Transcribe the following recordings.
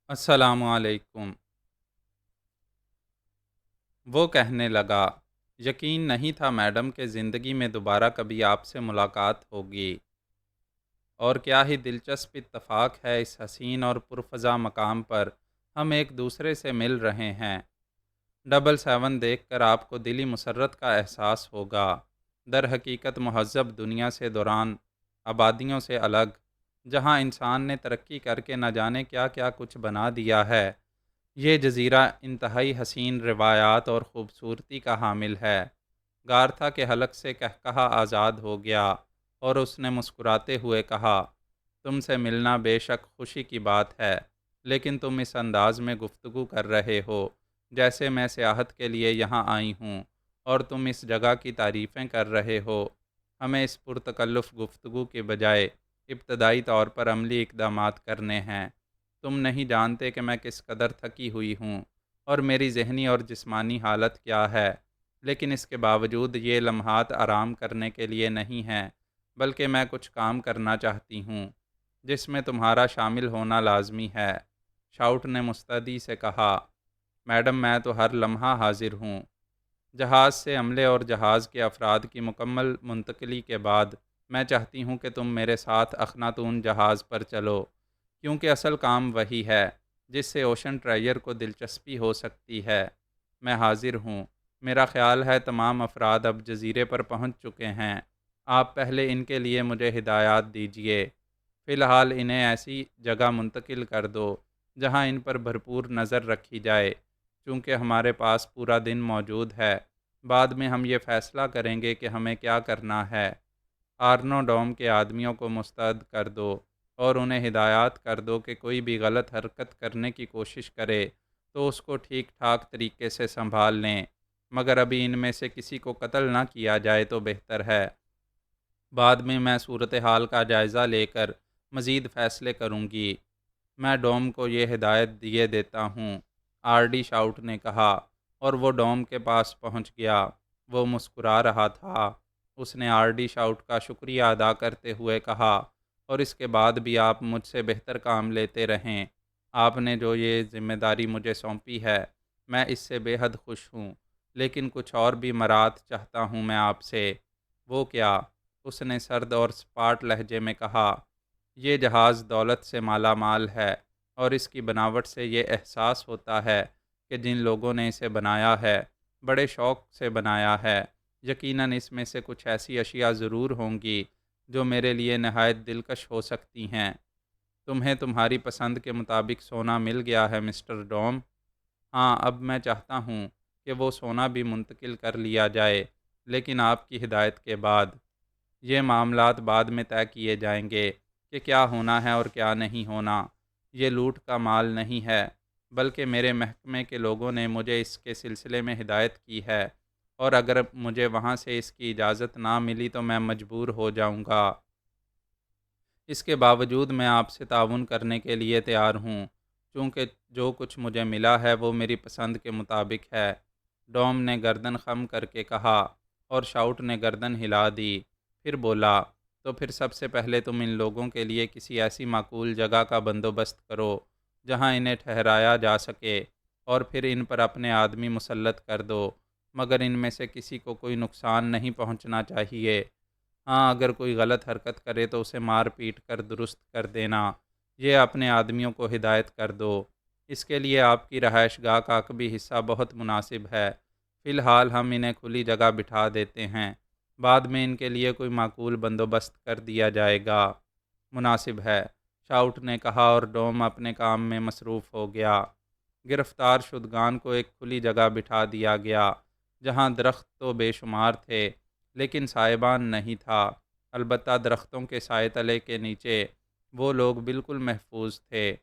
السلام علیکم۔ وہ کہنے لگا، یقین نہیں تھا میڈم کہ زندگی میں دوبارہ کبھی آپ سے ملاقات ہوگی، اور کیا ہی دلچسپ اتفاق ہے، اس حسین اور پرفضا مقام پر ہم ایک دوسرے سے مل رہے ہیں۔ 777 دیکھ کر آپ کو دلی مسرت کا احساس ہوگا۔ در حقیقت مہذب دنیا سے دوران آبادیوں سے الگ، جہاں انسان نے ترقی کر کے نہ جانے کیا کیا کچھ بنا دیا ہے، یہ جزیرہ انتہائی حسین روایات اور خوبصورتی کا حامل ہے۔ گارتھا کے حلق سے کہا آزاد ہو گیا، اور اس نے مسکراتے ہوئے کہا، تم سے ملنا بے شک خوشی کی بات ہے، لیکن تم اس انداز میں گفتگو کر رہے ہو جیسے میں سیاحت کے لیے یہاں آئی ہوں، اور تم اس جگہ کی تعریفیں کر رہے ہو۔ ہمیں اس پرتکلف گفتگو کے بجائے ابتدائی طور پر عملی اقدامات کرنے ہیں۔ تم نہیں جانتے کہ میں کس قدر تھکی ہوئی ہوں، اور میری ذہنی اور جسمانی حالت کیا ہے، لیکن اس کے باوجود یہ لمحات آرام کرنے کے لیے نہیں ہیں، بلکہ میں کچھ کام کرنا چاہتی ہوں جس میں تمہارا شامل ہونا لازمی ہے۔ شاؤٹ نے مستعدی سے کہا، میڈم میں تو ہر لمحہ حاضر ہوں۔ جہاز سے عملے اور جہاز کے افراد کی مکمل منتقلی کے بعد میں چاہتی ہوں کہ تم میرے ساتھ اخناتون جہاز پر چلو، کیونکہ اصل کام وہی ہے جس سے اوشن ٹرائیر کو دلچسپی ہو سکتی ہے۔ میں حاضر ہوں۔ میرا خیال ہے تمام افراد اب جزیرے پر پہنچ چکے ہیں۔ آپ پہلے ان کے لیے مجھے ہدایات دیجیے۔ فی الحال انہیں ایسی جگہ منتقل کر دو جہاں ان پر بھرپور نظر رکھی جائے، چونکہ ہمارے پاس پورا دن موجود ہے۔ بعد میں ہم یہ فیصلہ کریں گے کہ ہمیں کیا کرنا ہے۔ آرنو ڈوم کے آدمیوں کو مستعد کر دو اور انہیں ہدایات کر دو کہ کوئی بھی غلط حرکت کرنے کی کوشش کرے تو اس کو ٹھیک ٹھاک طریقے سے سنبھال لیں، مگر ابھی ان میں سے کسی کو قتل نہ کیا جائے تو بہتر ہے۔ بعد میں صورتحال کا جائزہ لے کر مزید فیصلے کروں گی۔ میں ڈوم کو یہ ہدایت دیے دیتا ہوں، آر ڈی شاؤٹ نے کہا، اور وہ ڈوم کے پاس پہنچ گیا۔ وہ مسکرا رہا تھا۔ اس نے آر ڈی شاؤٹ کا شکریہ ادا کرتے ہوئے کہا، اور اس کے بعد بھی آپ مجھ سے بہتر کام لیتے رہیں۔ آپ نے جو یہ ذمہ داری مجھے سونپی ہے، میں اس سے بے حد خوش ہوں، لیکن کچھ اور بھی مراعات چاہتا ہوں میں آپ سے۔ وہ کیا؟ اس نے سرد اور سپاٹ لہجے میں کہا، یہ جہاز دولت سے مالا مال ہے، اور اس کی بناوٹ سے یہ احساس ہوتا ہے کہ جن لوگوں نے اسے بنایا ہے بڑے شوق سے بنایا ہے۔ یقیناً اس میں سے کچھ ایسی اشیاء ضرور ہوں گی جو میرے لیے نہایت دلکش ہو سکتی ہیں۔ تمہیں تمہاری پسند کے مطابق سونا مل گیا ہے مسٹر ڈوم؟ ہاں، اب میں چاہتا ہوں کہ وہ سونا بھی منتقل کر لیا جائے، لیکن آپ کی ہدایت کے بعد۔ یہ معاملات بعد میں طے کیے جائیں گے کہ کیا ہونا ہے اور کیا نہیں ہونا۔ یہ لوٹ کا مال نہیں ہے، بلکہ میرے محکمے کے لوگوں نے مجھے اس کے سلسلے میں ہدایت کی ہے، اور اگر مجھے وہاں سے اس کی اجازت نہ ملی تو میں مجبور ہو جاؤں گا۔ اس کے باوجود میں آپ سے تعاون کرنے کے لیے تیار ہوں، چونکہ جو کچھ مجھے ملا ہے وہ میری پسند کے مطابق ہے۔ ڈوم نے گردن خم کر کے کہا، اور شاؤٹ نے گردن ہلا دی۔ پھر بولا، تو پھر سب سے پہلے تم ان لوگوں کے لیے کسی ایسی معقول جگہ کا بندوبست کرو جہاں انہیں ٹھہرایا جا سکے، اور پھر ان پر اپنے آدمی مسلط کر دو، مگر ان میں سے کسی کو کوئی نقصان نہیں پہنچنا چاہیے۔ ہاں، اگر کوئی غلط حرکت کرے تو اسے مار پیٹ کر درست کر دینا۔ یہ اپنے آدمیوں کو ہدایت کر دو۔ اس کے لیے آپ کی رہائش گاہ کا عقبی حصہ بہت مناسب ہے۔ فی الحال ہم انہیں کھلی جگہ بٹھا دیتے ہیں، بعد میں ان کے لیے کوئی معقول بندوبست کر دیا جائے گا۔ مناسب ہے، شاؤٹ نے کہا، اور ڈوم اپنے کام میں مصروف ہو گیا۔ گرفتار شدگان کو ایک کھلی جگہ بٹھا دیا گیا جہاں درخت تو بے شمار تھے، لیکن سائبان نہیں تھا۔ البتہ درختوں کے سائے تلے کے نیچے وہ لوگ بالکل محفوظ تھے۔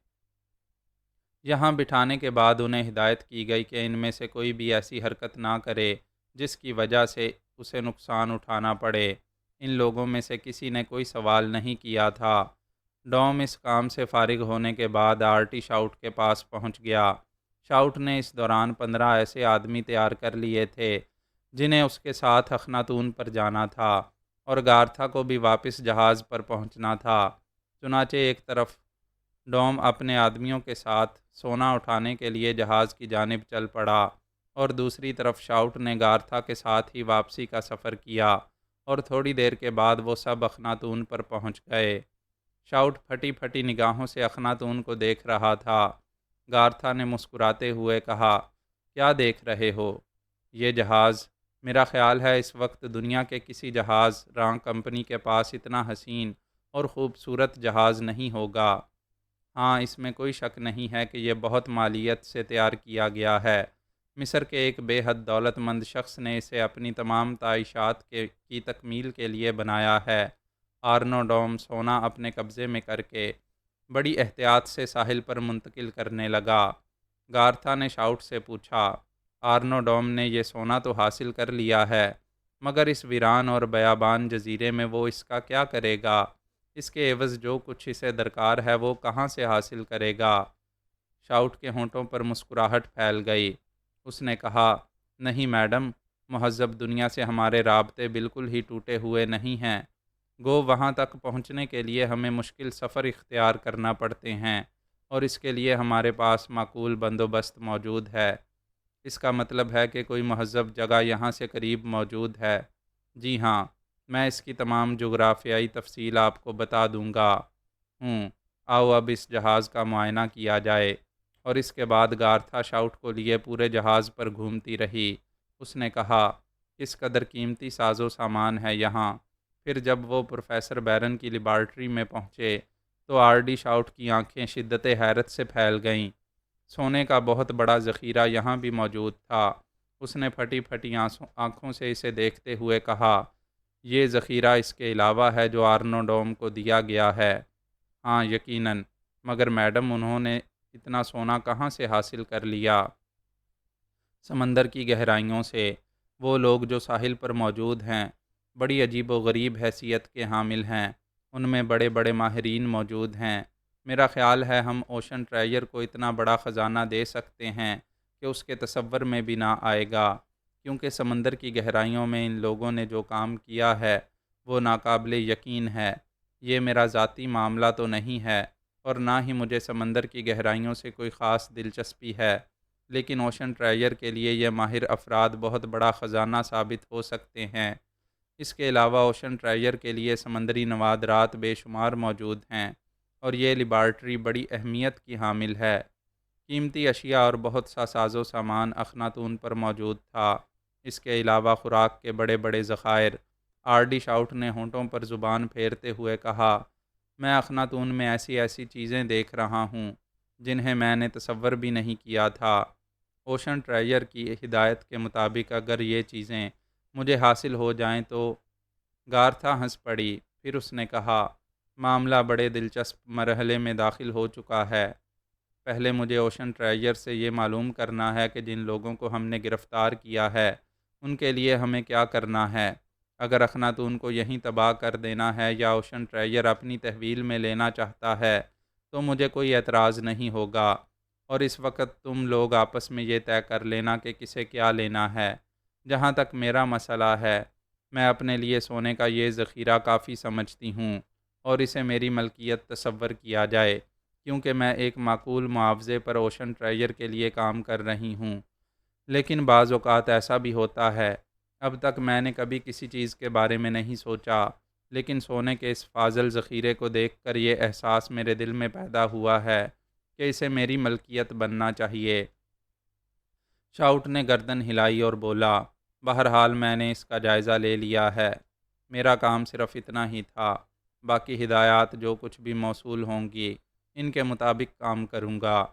یہاں بٹھانے کے بعد انہیں ہدایت کی گئی کہ ان میں سے کوئی بھی ایسی حرکت نہ کرے جس کی وجہ سے اسے نقصان اٹھانا پڑے۔ ان لوگوں میں سے کسی نے کوئی سوال نہیں کیا تھا۔ ڈوم اس کام سے فارغ ہونے کے بعد آرٹی شاؤٹ کے پاس پہنچ گیا۔ شاؤٹ نے اس دوران 15 ایسے آدمی تیار کر لیے تھے جنہیں اس کے ساتھ اخناتون پر جانا تھا، اور گارتھا کو بھی واپس جہاز پر پہنچنا تھا۔ چنانچہ ایک طرف ڈوم اپنے آدمیوں کے ساتھ سونا اٹھانے کے لیے جہاز کی جانب چل پڑا اور دوسری طرف شاؤٹ نے گارتھا کے ساتھ ہی واپسی کا سفر کیا اور تھوڑی دیر کے بعد وہ سب اخناتون پر پہنچ گئے۔ شاؤٹ پھٹی پھٹی نگاہوں سے اخناتون کو دیکھ رہا تھا۔ گارتھا نے مسکراتے ہوئے کہا، کیا دیکھ رہے ہو؟ یہ جہاز؟ میرا خیال ہے اس وقت دنیا کے کسی جہاز ران کمپنی کے پاس اتنا حسین اور خوبصورت جہاز نہیں ہوگا۔ ہاں، اس میں کوئی شک نہیں ہے کہ یہ بہت مالیت سے تیار کیا گیا ہے۔ مصر کے ایک بے حد دولت مند شخص نے اسے اپنی تمام تعیشات کی تکمیل کے لیے بنایا ہے۔ آرنو ڈوم سونا اپنے قبضے میں کر کے بڑی احتیاط سے ساحل پر منتقل کرنے لگا۔ گارتھا نے شاؤٹ سے پوچھا، آرنو ڈوم نے یہ سونا تو حاصل کر لیا ہے، مگر اس ویران اور بیابان جزیرے میں وہ اس کا کیا کرے گا؟ اس کے عوض جو کچھ اسے درکار ہے وہ کہاں سے حاصل کرے گا؟ شاؤٹ کے ہونٹوں پر مسکراہٹ پھیل گئی۔ اس نے کہا، نہیں میڈم، مہذب دنیا سے ہمارے رابطے بالکل ہی ٹوٹے ہوئے نہیں ہیں۔ گو وہاں تک پہنچنے کے لیے ہمیں مشکل سفر اختیار کرنا پڑتے ہیں اور اس کے لیے ہمارے پاس معقول بندوبست موجود ہے۔ اس کا مطلب ہے کہ کوئی مہذب جگہ یہاں سے قریب موجود ہے؟ جی ہاں، میں اس کی تمام جغرافیائی تفصیل آپ کو بتا دوں گا۔ آؤ اب اس جہاز کا معائنہ کیا جائے۔ اور اس کے بعد گارتھا شاؤٹ کو لیے پورے جہاز پر گھومتی رہی۔ اس نے کہا، کس قدر قیمتی ساز و سامان ہے یہاں۔ پھر جب وہ پروفیسر بیرن کی لیبارٹری میں پہنچے تو آر ڈی شاؤٹ کی آنکھیں شدت حیرت سے پھیل گئیں۔ سونے کا بہت بڑا ذخیرہ یہاں بھی موجود تھا۔ اس نے پھٹی پھٹی آنکھوں سے اسے دیکھتے ہوئے کہا، یہ ذخیرہ اس کے علاوہ ہے جو آرنو ڈوم کو دیا گیا ہے؟ ہاں یقیناً، مگر میڈم انہوں نے اتنا سونا کہاں سے حاصل کر لیا؟ سمندر کی گہرائیوں سے۔ وہ لوگ جو ساحل پر موجود ہیں بڑی عجیب و غریب حیثیت کے حامل ہیں۔ ان میں بڑے بڑے ماہرین موجود ہیں۔ میرا خیال ہے ہم اوشن ٹریجر کو اتنا بڑا خزانہ دے سکتے ہیں کہ اس کے تصور میں بھی نہ آئے گا، کیونکہ سمندر کی گہرائیوں میں ان لوگوں نے جو کام کیا ہے وہ ناقابل یقین ہے۔ یہ میرا ذاتی معاملہ تو نہیں ہے اور نہ ہی مجھے سمندر کی گہرائیوں سے کوئی خاص دلچسپی ہے، لیکن اوشن ٹریجر کے لیے یہ ماہر افراد بہت بڑا خزانہ ثابت ہو سکتے ہیں۔ اس کے علاوہ اوشن ٹریجر کے لیے سمندری نوادرات بے شمار موجود ہیں اور یہ لیبارٹری بڑی اہمیت کی حامل ہے۔ قیمتی اشیاء اور بہت سا ساز و سامان اخناتون پر موجود تھا۔ اس کے علاوہ خوراک کے بڑے بڑے ذخائر۔ آر ڈی شاؤٹ نے ہونٹوں پر زبان پھیرتے ہوئے کہا، میں اخناتون میں ایسی ایسی چیزیں دیکھ رہا ہوں جنہیں میں نے تصور بھی نہیں کیا تھا۔ اوشن ٹریجر کی ہدایت کے مطابق اگر یہ چیزیں مجھے حاصل ہو جائیں تو… گارتھا ہنس پڑی۔ پھر اس نے کہا، معاملہ بڑے دلچسپ مرحلے میں داخل ہو چکا ہے۔ پہلے مجھے اوشن ٹریجر سے یہ معلوم کرنا ہے کہ جن لوگوں کو ہم نے گرفتار کیا ہے ان کے لیے ہمیں کیا کرنا ہے۔ اگر اخناتون کو یہیں تباہ کر دینا ہے یا اوشن ٹریجر اپنی تحویل میں لینا چاہتا ہے تو مجھے کوئی اعتراض نہیں ہوگا، اور اس وقت تم لوگ آپس میں یہ طے کر لینا کہ کسے کیا لینا ہے۔ جہاں تک میرا مسئلہ ہے، میں اپنے لیے سونے کا یہ ذخیرہ کافی سمجھتی ہوں اور اسے میری ملکیت تصور کیا جائے، کیونکہ میں ایک معقول معاوضے پر اوشن ٹریجر کے لیے کام کر رہی ہوں۔ لیکن بعض اوقات ایسا بھی ہوتا ہے، اب تک میں نے کبھی کسی چیز کے بارے میں نہیں سوچا، لیکن سونے کے اس فاضل ذخیرے کو دیکھ کر یہ احساس میرے دل میں پیدا ہوا ہے کہ اسے میری ملکیت بننا چاہیے۔ شاؤٹ نے گردن ہلائی اور بولا، بہرحال میں نے اس کا جائزہ لے لیا ہے۔ میرا کام صرف اتنا ہی تھا، باقی ہدایات جو کچھ بھی موصول ہوں گی ان کے مطابق کام کروں گا۔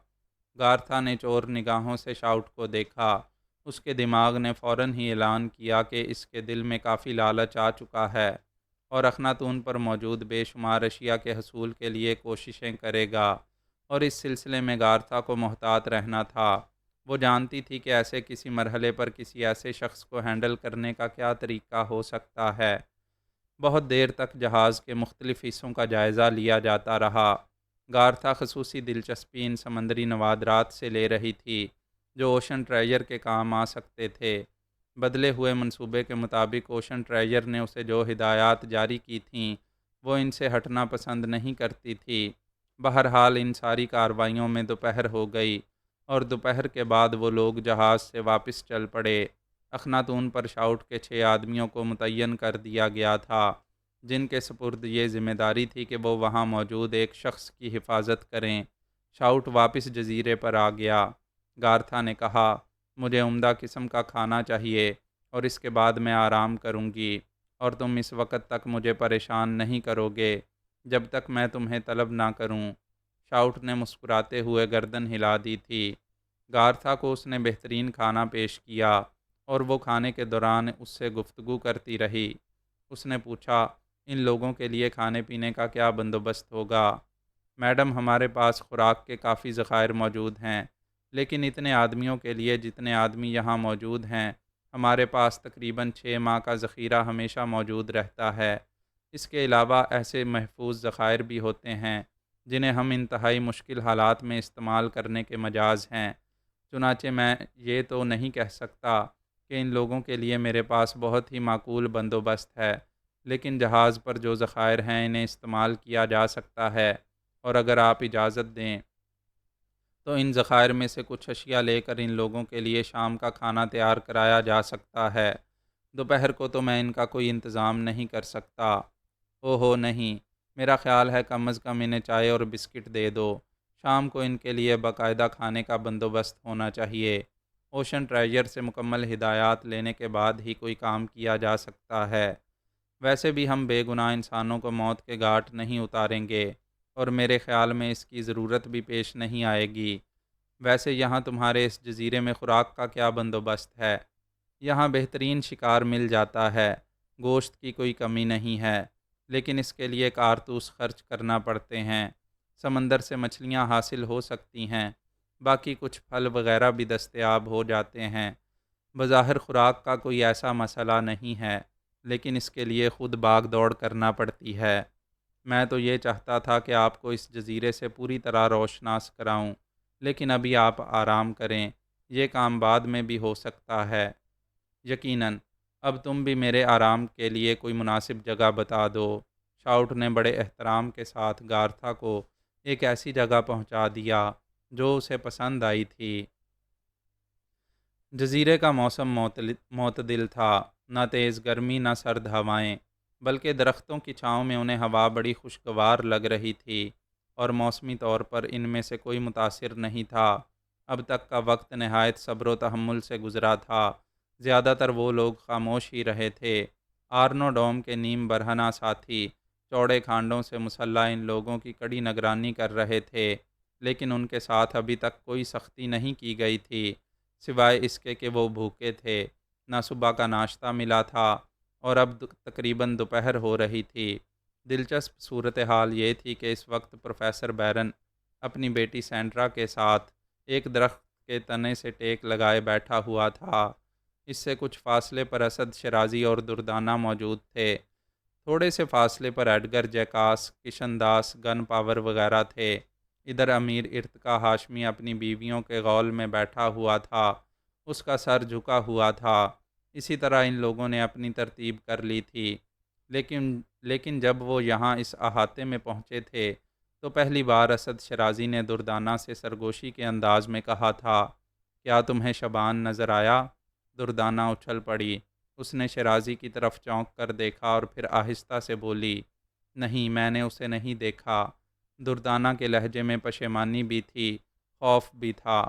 گارتھا نے چور نگاہوں سے شاؤٹ کو دیکھا۔ اس کے دماغ نے فوراً ہی اعلان کیا کہ اس کے دل میں کافی لالچ آ چکا ہے اور اخناتون پر موجود بے شمار اشیاء کے حصول کے لیے کوششیں کرے گا، اور اس سلسلے میں گارتھا کو محتاط رہنا تھا۔ وہ جانتی تھی کہ ایسے کسی مرحلے پر کسی ایسے شخص کو ہینڈل کرنے کا کیا طریقہ ہو سکتا ہے۔ بہت دیر تک جہاز کے مختلف حصوں کا جائزہ لیا جاتا رہا۔ گارتھا خصوصی دلچسپی ان سمندری نوادرات سے لے رہی تھی جو اوشن ٹریجر کے کام آ سکتے تھے۔ بدلے ہوئے منصوبے کے مطابق اوشن ٹریجر نے اسے جو ہدایات جاری کی تھیں وہ ان سے ہٹنا پسند نہیں کرتی تھی، بہرحال ان ساری کارروائیوں میں دوپہر ہو گئی اور دوپہر کے بعد وہ لوگ جہاز سے واپس چل پڑے۔ اخناتون پر شاؤٹ کے 6 آدمیوں کو متعین کر دیا گیا تھا، جن کے سپرد یہ ذمہ داری تھی کہ وہ وہاں موجود ایک شخص کی حفاظت کریں۔ شاؤٹ واپس جزیرے پر آ گیا۔ گارتھا نے کہا، مجھے عمدہ قسم کا کھانا چاہیے اور اس کے بعد میں آرام کروں گی، اور تم اس وقت تک مجھے پریشان نہیں کرو گے جب تک میں تمہیں طلب نہ کروں۔ شاؤٹ نے مسکراتے ہوئے گردن ہلا دی تھی۔ گارتھا کو اس نے بہترین کھانا پیش کیا اور وہ کھانے کے دوران اس سے گفتگو کرتی رہی۔ اس نے پوچھا، ان لوگوں کے لیے کھانے پینے کا کیا بندوبست ہوگا؟ میڈم، ہمارے پاس خوراک کے کافی ذخائر موجود ہیں، لیکن اتنے آدمیوں کے لیے جتنے آدمی یہاں موجود ہیں، ہمارے پاس تقریباً 6 ماہ کا ذخیرہ ہمیشہ موجود رہتا ہے۔ اس کے علاوہ ایسے محفوظ ذخائر بھی ہوتے ہیں جنہیں ہم انتہائی مشکل حالات میں استعمال کرنے کے مجاز ہیں۔ چنانچہ میں یہ تو نہیں کہہ سکتا کہ ان لوگوں کے لیے میرے پاس بہت ہی معقول بندوبست ہے، لیکن جہاز پر جو ذخائر ہیں انہیں استعمال کیا جا سکتا ہے، اور اگر آپ اجازت دیں تو ان ذخائر میں سے کچھ اشیاء لے کر ان لوگوں کے لیے شام کا کھانا تیار کرایا جا سکتا ہے۔ دوپہر کو تو میں ان کا کوئی انتظام نہیں کر سکتا۔ اوہو نہیں، میرا خیال ہے کم از کم انہیں چائے اور بسکٹ دے دو۔ شام کو ان کے لیے باقاعدہ کھانے کا بندوبست ہونا چاہیے۔ اوشن ٹریجر سے مکمل ہدایات لینے کے بعد ہی کوئی کام کیا جا سکتا ہے۔ ویسے بھی ہم بے گناہ انسانوں کو موت کے گھاٹ نہیں اتاریں گے، اور میرے خیال میں اس کی ضرورت بھی پیش نہیں آئے گی۔ ویسے یہاں تمہارے اس جزیرے میں خوراک کا کیا بندوبست ہے؟ یہاں بہترین شکار مل جاتا ہے، گوشت کی کوئی کمی نہیں ہے، لیکن اس کے لیے کارتوس خرچ کرنا پڑتے ہیں۔ سمندر سے مچھلیاں حاصل ہو سکتی ہیں، باقی کچھ پھل وغیرہ بھی دستیاب ہو جاتے ہیں۔ بظاہر خوراک کا کوئی ایسا مسئلہ نہیں ہے، لیکن اس کے لیے خود باغ دوڑ کرنا پڑتی ہے۔ میں تو یہ چاہتا تھا کہ آپ کو اس جزیرے سے پوری طرح روشناس کراؤں، لیکن ابھی آپ آرام کریں، یہ کام بعد میں بھی ہو سکتا ہے۔ یقیناً، اب تم بھی میرے آرام کے لیے کوئی مناسب جگہ بتا دو۔ شاؤٹ نے بڑے احترام کے ساتھ گارتھا کو ایک ایسی جگہ پہنچا دیا جو اسے پسند آئی تھی۔ جزیرے کا موسم معتدل تھا، نہ تیز گرمی نہ سرد ہوائیں، بلکہ درختوں کی چھاؤں میں انہیں ہوا بڑی خوشگوار لگ رہی تھی، اور موسمی طور پر ان میں سے کوئی متاثر نہیں تھا۔ اب تک کا وقت نہایت صبر و تحمل سے گزرا تھا۔ زیادہ تر وہ لوگ خاموش ہی رہے تھے۔ آرنو ڈوم کے نیم برہنہ ساتھی چوڑے کھانڈوں سے مسلح ان لوگوں کی کڑی نگرانی کر رہے تھے، لیکن ان کے ساتھ ابھی تک کوئی سختی نہیں کی گئی تھی، سوائے اس کے کہ وہ بھوکے تھے، نہ صبح کا ناشتہ ملا تھا، اور اب تقریباً دوپہر ہو رہی تھی۔ دلچسپ صورتحال یہ تھی کہ اس وقت پروفیسر بیرن اپنی بیٹی سینڈرا کے ساتھ ایک درخت کے تنے سے ٹیک لگائے بیٹھا ہوا تھا۔ اس سے کچھ فاصلے پر اسد شرازی اور دردانہ موجود تھے۔ تھوڑے سے فاصلے پر ایڈگر جیکاس، کشن داس، گن پاور وغیرہ تھے۔ ادھر امیر ارتقا ہاشمی اپنی بیویوں کے غول میں بیٹھا ہوا تھا، اس کا سر جھکا ہوا تھا۔ اسی طرح ان لوگوں نے اپنی ترتیب کر لی تھی، لیکن جب وہ یہاں اس احاطے میں پہنچے تھے تو پہلی بار اسد شرازی نے دردانہ سے سرگوشی کے انداز میں کہا تھا، کیا تمہیں شبان نظر آیا؟ دردانہ اچھل پڑی۔ اس نے شرازی کی طرف چونک کر دیکھا اور پھر آہستہ سے بولی، نہیں، میں نے اسے نہیں دیکھا۔ دردانہ کے لہجے میں پشیمانی بھی تھی، خوف بھی تھا۔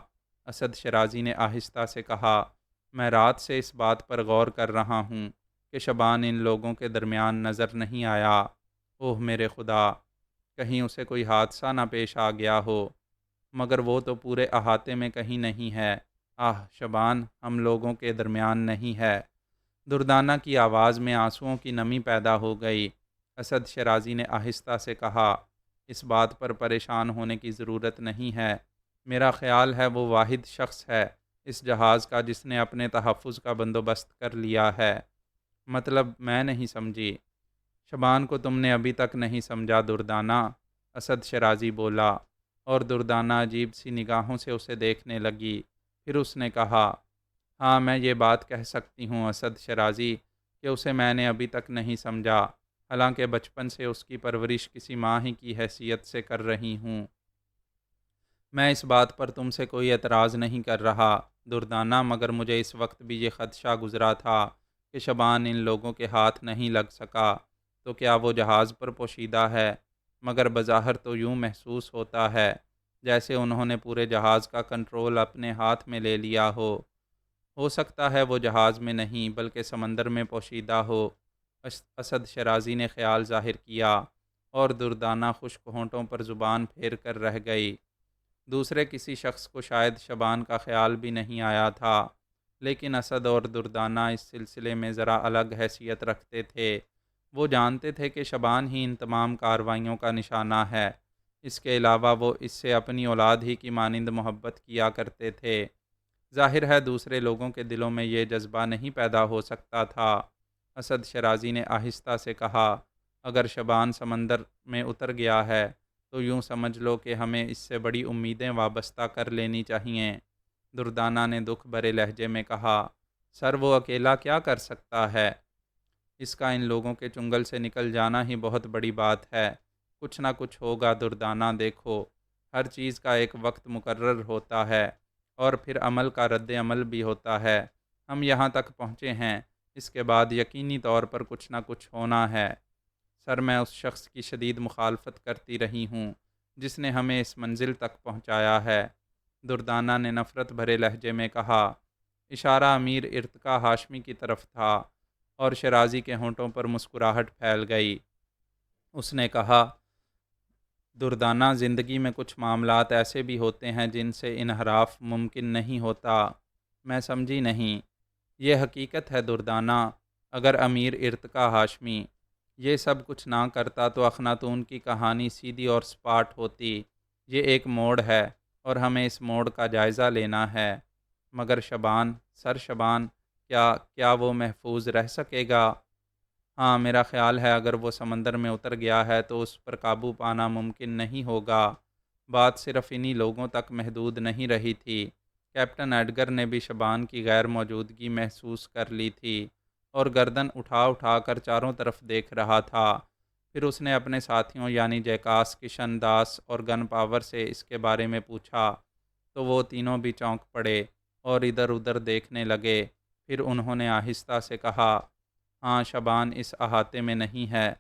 اسد شرازی نے آہستہ سے کہا، میں رات سے اس بات پر غور کر رہا ہوں کہ شبان ان لوگوں کے درمیان نظر نہیں آیا۔ اوہ میرے خدا، کہیں اسے کوئی حادثہ نہ پیش آ گیا ہو، مگر وہ تو پورے احاطے میں کہیں نہیں ہے۔ آہ، شبان ہم لوگوں کے درمیان نہیں ہے۔ دردانہ کی آواز میں آنسوؤں کی نمی پیدا ہو گئی۔ اسد شرازی نے آہستہ سے کہا، اس بات پر پریشان ہونے کی ضرورت نہیں ہے، میرا خیال ہے وہ واحد شخص ہے اس جہاز کا جس نے اپنے تحفظ کا بندوبست کر لیا ہے۔ مطلب میں نہیں سمجھی۔ شبان کو تم نے ابھی تک نہیں سمجھا دردانہ، اسد شرازی بولا، اور دردانہ عجیب سی نگاہوں سے اسے دیکھنے لگی۔ پھر اس نے کہا، ہاں میں یہ بات کہہ سکتی ہوں اسد شرازی کہ اسے میں نے ابھی تک نہیں سمجھا۔ حالانکہ بچپن سے اس کی پرورش کسی ماں ہی کی حیثیت سے کر رہی ہوں۔ میں اس بات پر تم سے کوئی اعتراض نہیں کر رہا دردانہ، مگر مجھے اس وقت بھی یہ خدشہ گزرا تھا کہ شبان ان لوگوں کے ہاتھ نہیں لگ سکا تو کیا وہ جہاز پر پوشیدہ ہے؟ مگر بظاہر تو یوں محسوس ہوتا ہے جیسے انہوں نے پورے جہاز کا کنٹرول اپنے ہاتھ میں لے لیا ہو سکتا ہے وہ جہاز میں نہیں بلکہ سمندر میں پوشیدہ ہو، اسد شرازی نے خیال ظاہر کیا، اور دردانہ خشک ہونٹوں پر زبان پھیر کر رہ گئی۔ دوسرے کسی شخص کو شاید شبان کا خیال بھی نہیں آیا تھا، لیکن اسد اور دردانہ اس سلسلے میں ذرا الگ حیثیت رکھتے تھے۔ وہ جانتے تھے کہ شبان ہی ان تمام کارروائیوں کا نشانہ ہے۔ اس کے علاوہ وہ اس سے اپنی اولاد ہی کی مانند محبت کیا کرتے تھے۔ ظاہر ہے دوسرے لوگوں کے دلوں میں یہ جذبہ نہیں پیدا ہو سکتا تھا۔ اسد شرازی نے آہستہ سے کہا، اگر شبان سمندر میں اتر گیا ہے تو یوں سمجھ لو کہ ہمیں اس سے بڑی امیدیں وابستہ کر لینی چاہئیں۔ دردانہ نے دکھ بھرے لہجے میں کہا، سر وہ اکیلا کیا کر سکتا ہے؟ اس کا ان لوگوں کے چنگل سے نکل جانا ہی بہت بڑی بات ہے۔ کچھ نہ کچھ ہوگا دردانہ، دیکھو ہر چیز کا ایک وقت مقرر ہوتا ہے اور پھر عمل کا رد عمل بھی ہوتا ہے۔ ہم یہاں تک پہنچے ہیں، اس کے بعد یقینی طور پر کچھ نہ کچھ ہونا ہے۔ سر میں اس شخص کی شدید مخالفت کرتی رہی ہوں جس نے ہمیں اس منزل تک پہنچایا ہے، دردانہ نے نفرت بھرے لہجے میں کہا۔ اشارہ امیر ارتقا ہاشمی کی طرف تھا اور شرازی کے ہونٹوں پر مسکراہٹ پھیل گئی۔ اس نے کہا، دردانہ زندگی میں کچھ معاملات ایسے بھی ہوتے ہیں جن سے انحراف ممکن نہیں ہوتا۔ میں سمجھی نہیں۔ یہ حقیقت ہے دردانہ، اگر امیر ارتقا ہاشمی یہ سب کچھ نہ کرتا تو اخناتون کی کہانی سیدھی اور سپاٹ ہوتی۔ یہ ایک موڑ ہے اور ہمیں اس موڑ کا جائزہ لینا ہے۔ مگر شبان، سر شبان، کیا وہ محفوظ رہ سکے گا؟ ہاں، میرا خیال ہے اگر وہ سمندر میں اتر گیا ہے تو اس پر قابو پانا ممکن نہیں ہوگا۔ بات صرف انہی لوگوں تک محدود نہیں رہی تھی۔ کیپٹن ایڈگر نے بھی شبان کی غیر موجودگی محسوس کر لی تھی اور گردن اٹھا اٹھا کر چاروں طرف دیکھ رہا تھا۔ پھر اس نے اپنے ساتھیوں یعنی جیکاس، کشن داس اور گن پاور سے اس کے بارے میں پوچھا تو وہ تینوں بھی چونک پڑے اور ادھر ادھر دیکھنے لگے۔ پھر انہوں نے آہستہ سے کہا، ہاں شبان اس احاطے میں نہیں ہے۔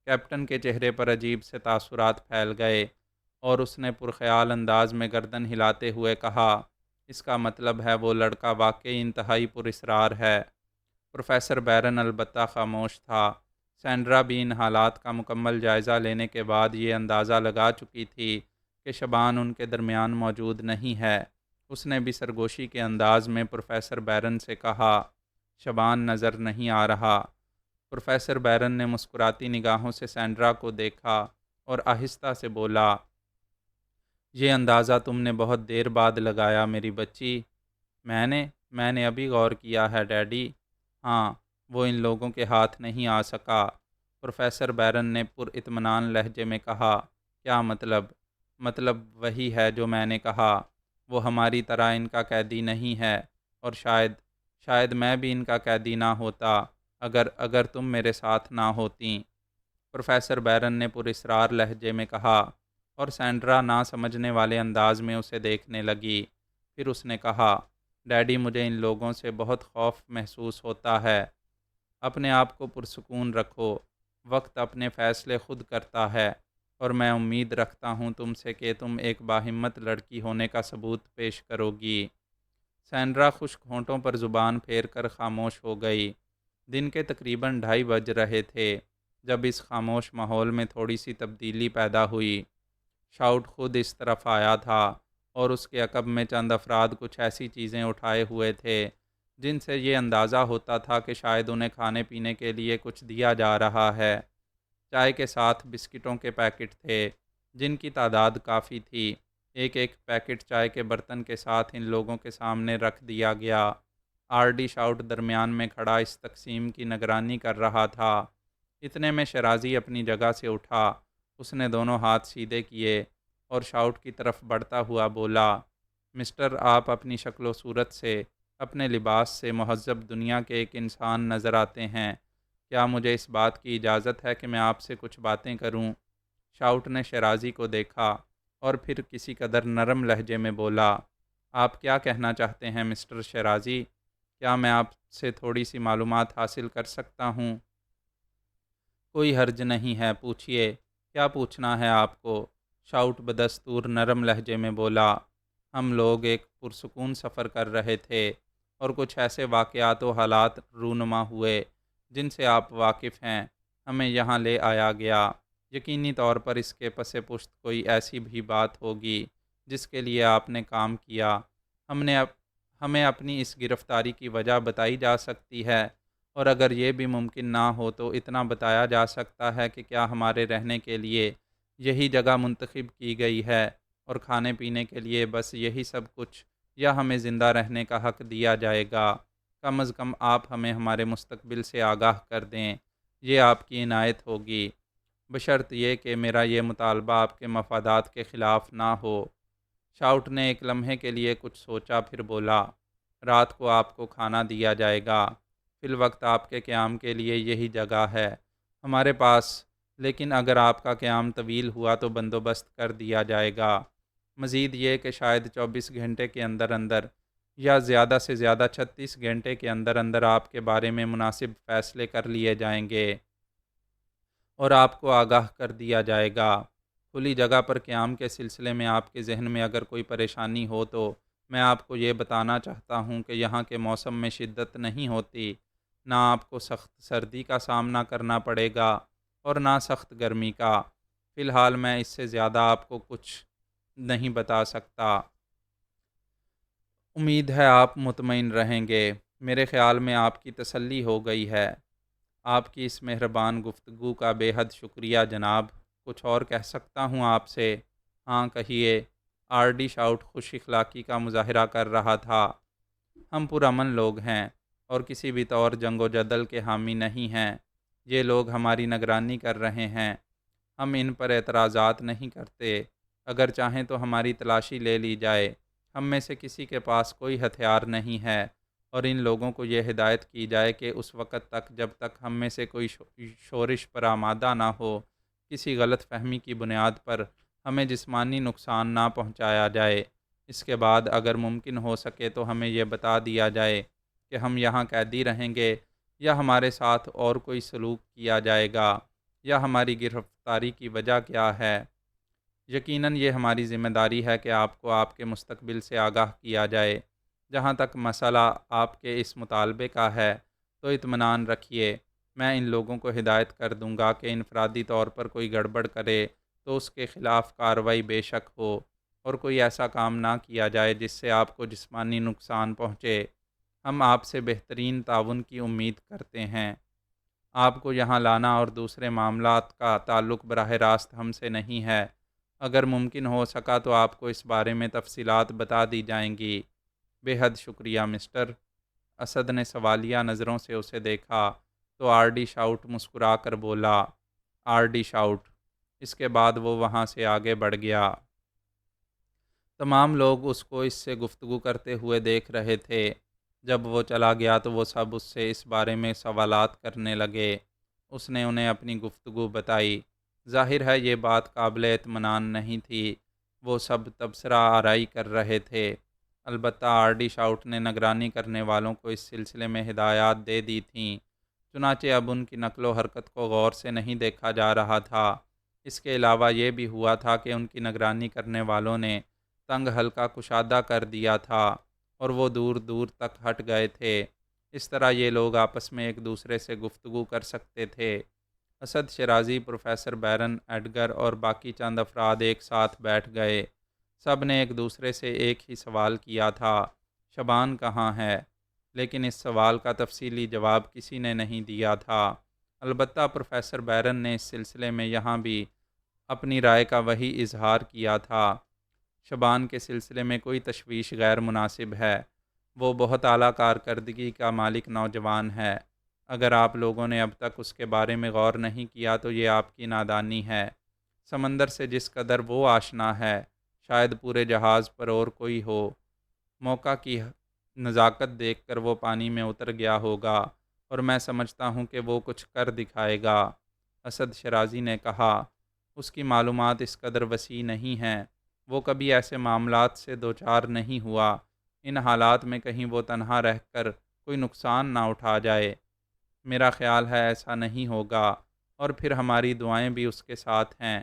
کیپٹن کے چہرے پر عجیب سے تاثرات پھیل گئے اور اس نے پرخیال انداز میں گردن ہلاتے ہوئے کہا، اس کا مطلب ہے وہ لڑکا واقعی انتہائی پراسرار ہے۔ پروفیسر بیرن البتہ خاموش تھا۔ سینڈرا بھی ان حالات کا مکمل جائزہ لینے کے بعد یہ اندازہ لگا چکی تھی کہ شبان ان کے درمیان موجود نہیں ہے۔ اس نے بھی سرگوشی کے انداز میں پروفیسر بیرن سے کہا، شبان نظر نہیں آ رہا۔ پروفیسر بیرن نے مسکراتی نگاہوں سے سینڈرا کو دیکھا اور آہستہ سے بولا، یہ اندازہ تم نے بہت دیر بعد لگایا میری بچی۔ میں نے ابھی غور کیا ہے ڈیڈی۔ ہاں، وہ ان لوگوں کے ہاتھ نہیں آ سکا۔ پروفیسر بیرن نے پر اطمینان لہجے میں کہا، کیا مطلب؟ مطلب وہی ہے جو میں نے کہا، وہ ہماری طرح ان کا قیدی نہیں ہے، اور شاید میں بھی ان کا قیدی نہ ہوتا اگر تم میرے ساتھ نہ ہوتیں، پروفیسر بیرن نے پراسرار لہجے میں کہا، اور سینڈرا نہ سمجھنے والے انداز میں اسے دیکھنے لگی۔ پھر اس نے کہا، ڈیڈی مجھے ان لوگوں سے بہت خوف محسوس ہوتا ہے۔ اپنے آپ کو پرسکون رکھو، وقت اپنے فیصلے خود کرتا ہے، اور میں امید رکھتا ہوں تم سے کہ تم ایک باہمت لڑکی ہونے کا ثبوت پیش کرو گی۔ سینڈرا خشک ہونٹوں پر زبان پھیر کر خاموش ہو گئی۔ دن کے تقریباً 2:30 بج رہے تھے جب اس خاموش ماحول میں تھوڑی سی تبدیلی پیدا ہوئی۔ شاؤٹ خود اس طرف آیا تھا اور اس کے عقب میں چند افراد کچھ ایسی چیزیں اٹھائے ہوئے تھے جن سے یہ اندازہ ہوتا تھا کہ شاید انہیں کھانے پینے کے لیے کچھ دیا جا رہا ہے۔ چائے کے ساتھ بسکٹوں کے پیکٹ تھے جن کی تعداد کافی تھی۔ ایک ایک پیکٹ چائے کے برتن کے ساتھ ان لوگوں کے سامنے رکھ دیا گیا۔ آر ڈی شاؤٹ درمیان میں کھڑا اس تقسیم کی نگرانی کر رہا تھا۔ اتنے میں شرازی اپنی جگہ سے اٹھا۔ اس نے دونوں ہاتھ سیدھے کیے اور شاؤٹ کی طرف بڑھتا ہوا بولا، مسٹر، آپ اپنی شکل و صورت سے، اپنے لباس سے مہذب دنیا کے ایک انسان نظر آتے ہیں، کیا مجھے اس بات کی اجازت ہے کہ میں آپ سے کچھ باتیں کروں؟ شاؤٹ نے شیرازی کو دیکھا اور پھر کسی قدر نرم لہجے میں بولا، آپ کیا کہنا چاہتے ہیں مسٹر شیرازی؟ کیا میں آپ سے تھوڑی سی معلومات حاصل کر سکتا ہوں؟ کوئی حرج نہیں ہے، پوچھیے، کیا پوچھنا ہے آپ کو؟ شاؤٹ بدستور نرم لہجے میں بولا، ہم لوگ ایک پرسکون سفر کر رہے تھے اور کچھ ایسے واقعات و حالات رونما ہوئے جن سے آپ واقف ہیں، ہمیں یہاں لے آیا گیا۔ یقینی طور پر اس کے پس پشت کوئی ایسی بھی بات ہوگی جس کے لیے آپ نے کام کیا۔ ہم نے ہمیں اپنی اس گرفتاری کی وجہ بتائی جا سکتی ہے، اور اگر یہ بھی ممکن نہ ہو تو اتنا بتایا جا سکتا ہے کہ کیا ہمارے رہنے کے لیے یہی جگہ منتخب کی گئی ہے اور کھانے پینے کے لیے بس یہی سب کچھ، یا ہمیں زندہ رہنے کا حق دیا جائے گا؟ کم از کم آپ ہمیں ہمارے مستقبل سے آگاہ کر دیں، یہ آپ کی عنایت ہوگی، بشرط یہ کہ میرا یہ مطالبہ آپ کے مفادات کے خلاف نہ ہو۔ شاؤٹ نے ایک لمحے کے لیے کچھ سوچا، پھر بولا، رات کو آپ کو کھانا دیا جائے گا، فی الوقت آپ کے قیام کے لیے یہی جگہ ہے ہمارے پاس، لیکن اگر آپ کا قیام طویل ہوا تو بندوبست کر دیا جائے گا۔ مزید یہ کہ شاید 24 گھنٹے کے اندر اندر یا زیادہ سے زیادہ 36 گھنٹے کے اندر اندر آپ کے بارے میں مناسب فیصلے کر لیے جائیں گے اور آپ کو آگاہ کر دیا جائے گا۔ کھلی جگہ پر قیام کے سلسلے میں آپ کے ذہن میں اگر کوئی پریشانی ہو تو میں آپ کو یہ بتانا چاہتا ہوں کہ یہاں کے موسم میں شدت نہیں ہوتی، نہ آپ کو سخت سردی کا سامنا کرنا پڑے گا اور نہ سخت گرمی کا۔ فی الحال میں اس سے زیادہ آپ کو کچھ نہیں بتا سکتا۔ امید ہے آپ مطمئن رہیں گے۔ میرے خیال میں آپ کی تسلی ہو گئی ہے۔ آپ کی اس مہربان گفتگو کا بے حد شکریہ جناب۔ کچھ اور کہہ سکتا ہوں آپ سے؟ ہاں کہیے۔ آر ڈی شاؤٹ خوش اخلاقی کا مظاہرہ کر رہا تھا۔ ہم پرامن لوگ ہیں اور کسی بھی طور جنگ و جدل کے حامی نہیں ہیں۔ یہ لوگ ہماری نگرانی کر رہے ہیں، ہم ان پر اعتراضات نہیں کرتے۔ اگر چاہیں تو ہماری تلاشی لے لی جائے، ہم میں سے کسی کے پاس کوئی ہتھیار نہیں ہے، اور ان لوگوں کو یہ ہدایت کی جائے کہ اس وقت تک جب تک ہم میں سے کوئی شورش پر آمادہ نہ ہو، کسی غلط فہمی کی بنیاد پر ہمیں جسمانی نقصان نہ پہنچایا جائے۔ اس کے بعد اگر ممکن ہو سکے تو ہمیں یہ بتا دیا جائے کہ ہم یہاں قیدی رہیں گے یا ہمارے ساتھ اور کوئی سلوک کیا جائے گا، یا ہماری گرفتاری کی وجہ کیا ہے۔ یقیناً یہ ہماری ذمہ داری ہے کہ آپ کو آپ کے مستقبل سے آگاہ کیا جائے۔ جہاں تک مسئلہ آپ کے اس مطالبے کا ہے تو اطمینان رکھیے، میں ان لوگوں کو ہدایت کر دوں گا کہ انفرادی طور پر کوئی گڑبڑ کرے تو اس کے خلاف کارروائی بے شک ہو، اور کوئی ایسا کام نہ کیا جائے جس سے آپ کو جسمانی نقصان پہنچے۔ ہم آپ سے بہترین تعاون کی امید کرتے ہیں۔ آپ کو یہاں لانا اور دوسرے معاملات کا تعلق براہ راست ہم سے نہیں ہے۔ اگر ممکن ہو سکا تو آپ کو اس بارے میں تفصیلات بتا دی جائیں گی۔ بے حد شکریہ مسٹر۔ اسد نے سوالیہ نظروں سے اسے دیکھا تو آر ڈی شاؤٹ مسکرا کر بولا، آر ڈی شاؤٹ۔ اس کے بعد وہ وہاں سے آگے بڑھ گیا۔ تمام لوگ اس کو اس سے گفتگو کرتے ہوئے دیکھ رہے تھے۔ جب وہ چلا گیا تو وہ سب اس سے اس بارے میں سوالات کرنے لگے۔ اس نے انہیں اپنی گفتگو بتائی۔ ظاہر ہے یہ بات قابل اطمینان نہیں تھی۔ وہ سب تبصرہ آرائی کر رہے تھے۔ البتہ آر ڈی شاؤٹ نے نگرانی کرنے والوں کو اس سلسلے میں ہدایات دے دی تھیں، چنانچہ اب ان کی نقل و حرکت کو غور سے نہیں دیکھا جا رہا تھا۔ اس کے علاوہ یہ بھی ہوا تھا کہ ان کی نگرانی کرنے والوں نے تنگ حلقہ کشادہ کر دیا تھا اور وہ دور دور تک ہٹ گئے تھے۔ اس طرح یہ لوگ آپس میں ایک دوسرے سے گفتگو کر سکتے تھے۔ اسد شیرازی، پروفیسر بیرن ایڈگر اور باقی چند افراد ایک ساتھ بیٹھ گئے۔ سب نے ایک دوسرے سے ایک ہی سوال کیا تھا، شبان کہاں ہے؟ لیکن اس سوال کا تفصیلی جواب کسی نے نہیں دیا تھا۔ البتہ پروفیسر بیرن نے اس سلسلے میں یہاں بھی اپنی رائے کا وہی اظہار کیا تھا۔ شبان کے سلسلے میں کوئی تشویش غیر مناسب ہے۔ وہ بہت اعلیٰ کارکردگی کا مالک نوجوان ہے۔ اگر آپ لوگوں نے اب تک اس کے بارے میں غور نہیں کیا تو یہ آپ کی نادانی ہے۔ سمندر سے جس قدر وہ آشنا ہے، شاید پورے جہاز پر اور کوئی ہو۔ موقع کی نزاکت دیکھ کر وہ پانی میں اتر گیا ہوگا اور میں سمجھتا ہوں کہ وہ کچھ کر دکھائے گا۔ اسد شرازی نے کہا، اس کی معلومات اس قدر وسیع نہیں ہیں، وہ کبھی ایسے معاملات سے دوچار نہیں ہوا، ان حالات میں کہیں وہ تنہا رہ کر کوئی نقصان نہ اٹھا جائے۔ میرا خیال ہے ایسا نہیں ہوگا، اور پھر ہماری دعائیں بھی اس کے ساتھ ہیں۔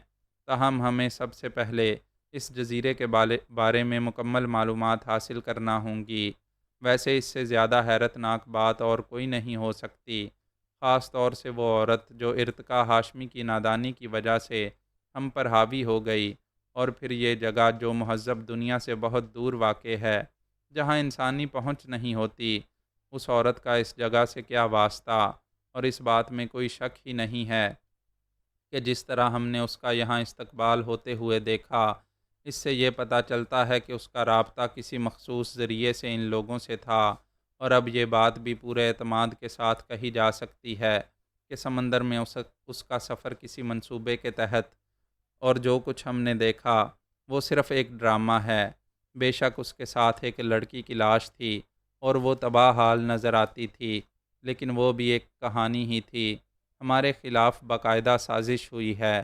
تاہم ہمیں سب سے پہلے اس جزیرے کے بارے میں مکمل معلومات حاصل کرنا ہوں گی۔ ویسے اس سے زیادہ حیرت ناک بات اور کوئی نہیں ہو سکتی، خاص طور سے وہ عورت جو ارتقا ہاشمی کی نادانی کی وجہ سے ہم پر حاوی ہو گئی، اور پھر یہ جگہ جو مہذب دنیا سے بہت دور واقع ہے، جہاں انسانی پہنچ نہیں ہوتی۔ اس عورت کا اس جگہ سے کیا واسطہ؟ اور اس بات میں کوئی شک ہی نہیں ہے کہ جس طرح ہم نے اس کا یہاں استقبال ہوتے ہوئے دیکھا، اس سے یہ پتہ چلتا ہے کہ اس کا رابطہ کسی مخصوص ذریعے سے ان لوگوں سے تھا، اور اب یہ بات بھی پورے اعتماد کے ساتھ کہی جا سکتی ہے کہ سمندر میں اس کا سفر کسی منصوبے کے تحت، اور جو کچھ ہم نے دیکھا وہ صرف ایک ڈرامہ ہے۔ بے شک اس کے ساتھ ایک لڑکی کی لاش تھی، اور وہ تباہ حال نظر آتی تھی، لیکن وہ بھی ایک کہانی ہی تھی۔ ہمارے خلاف باقاعدہ سازش ہوئی ہے۔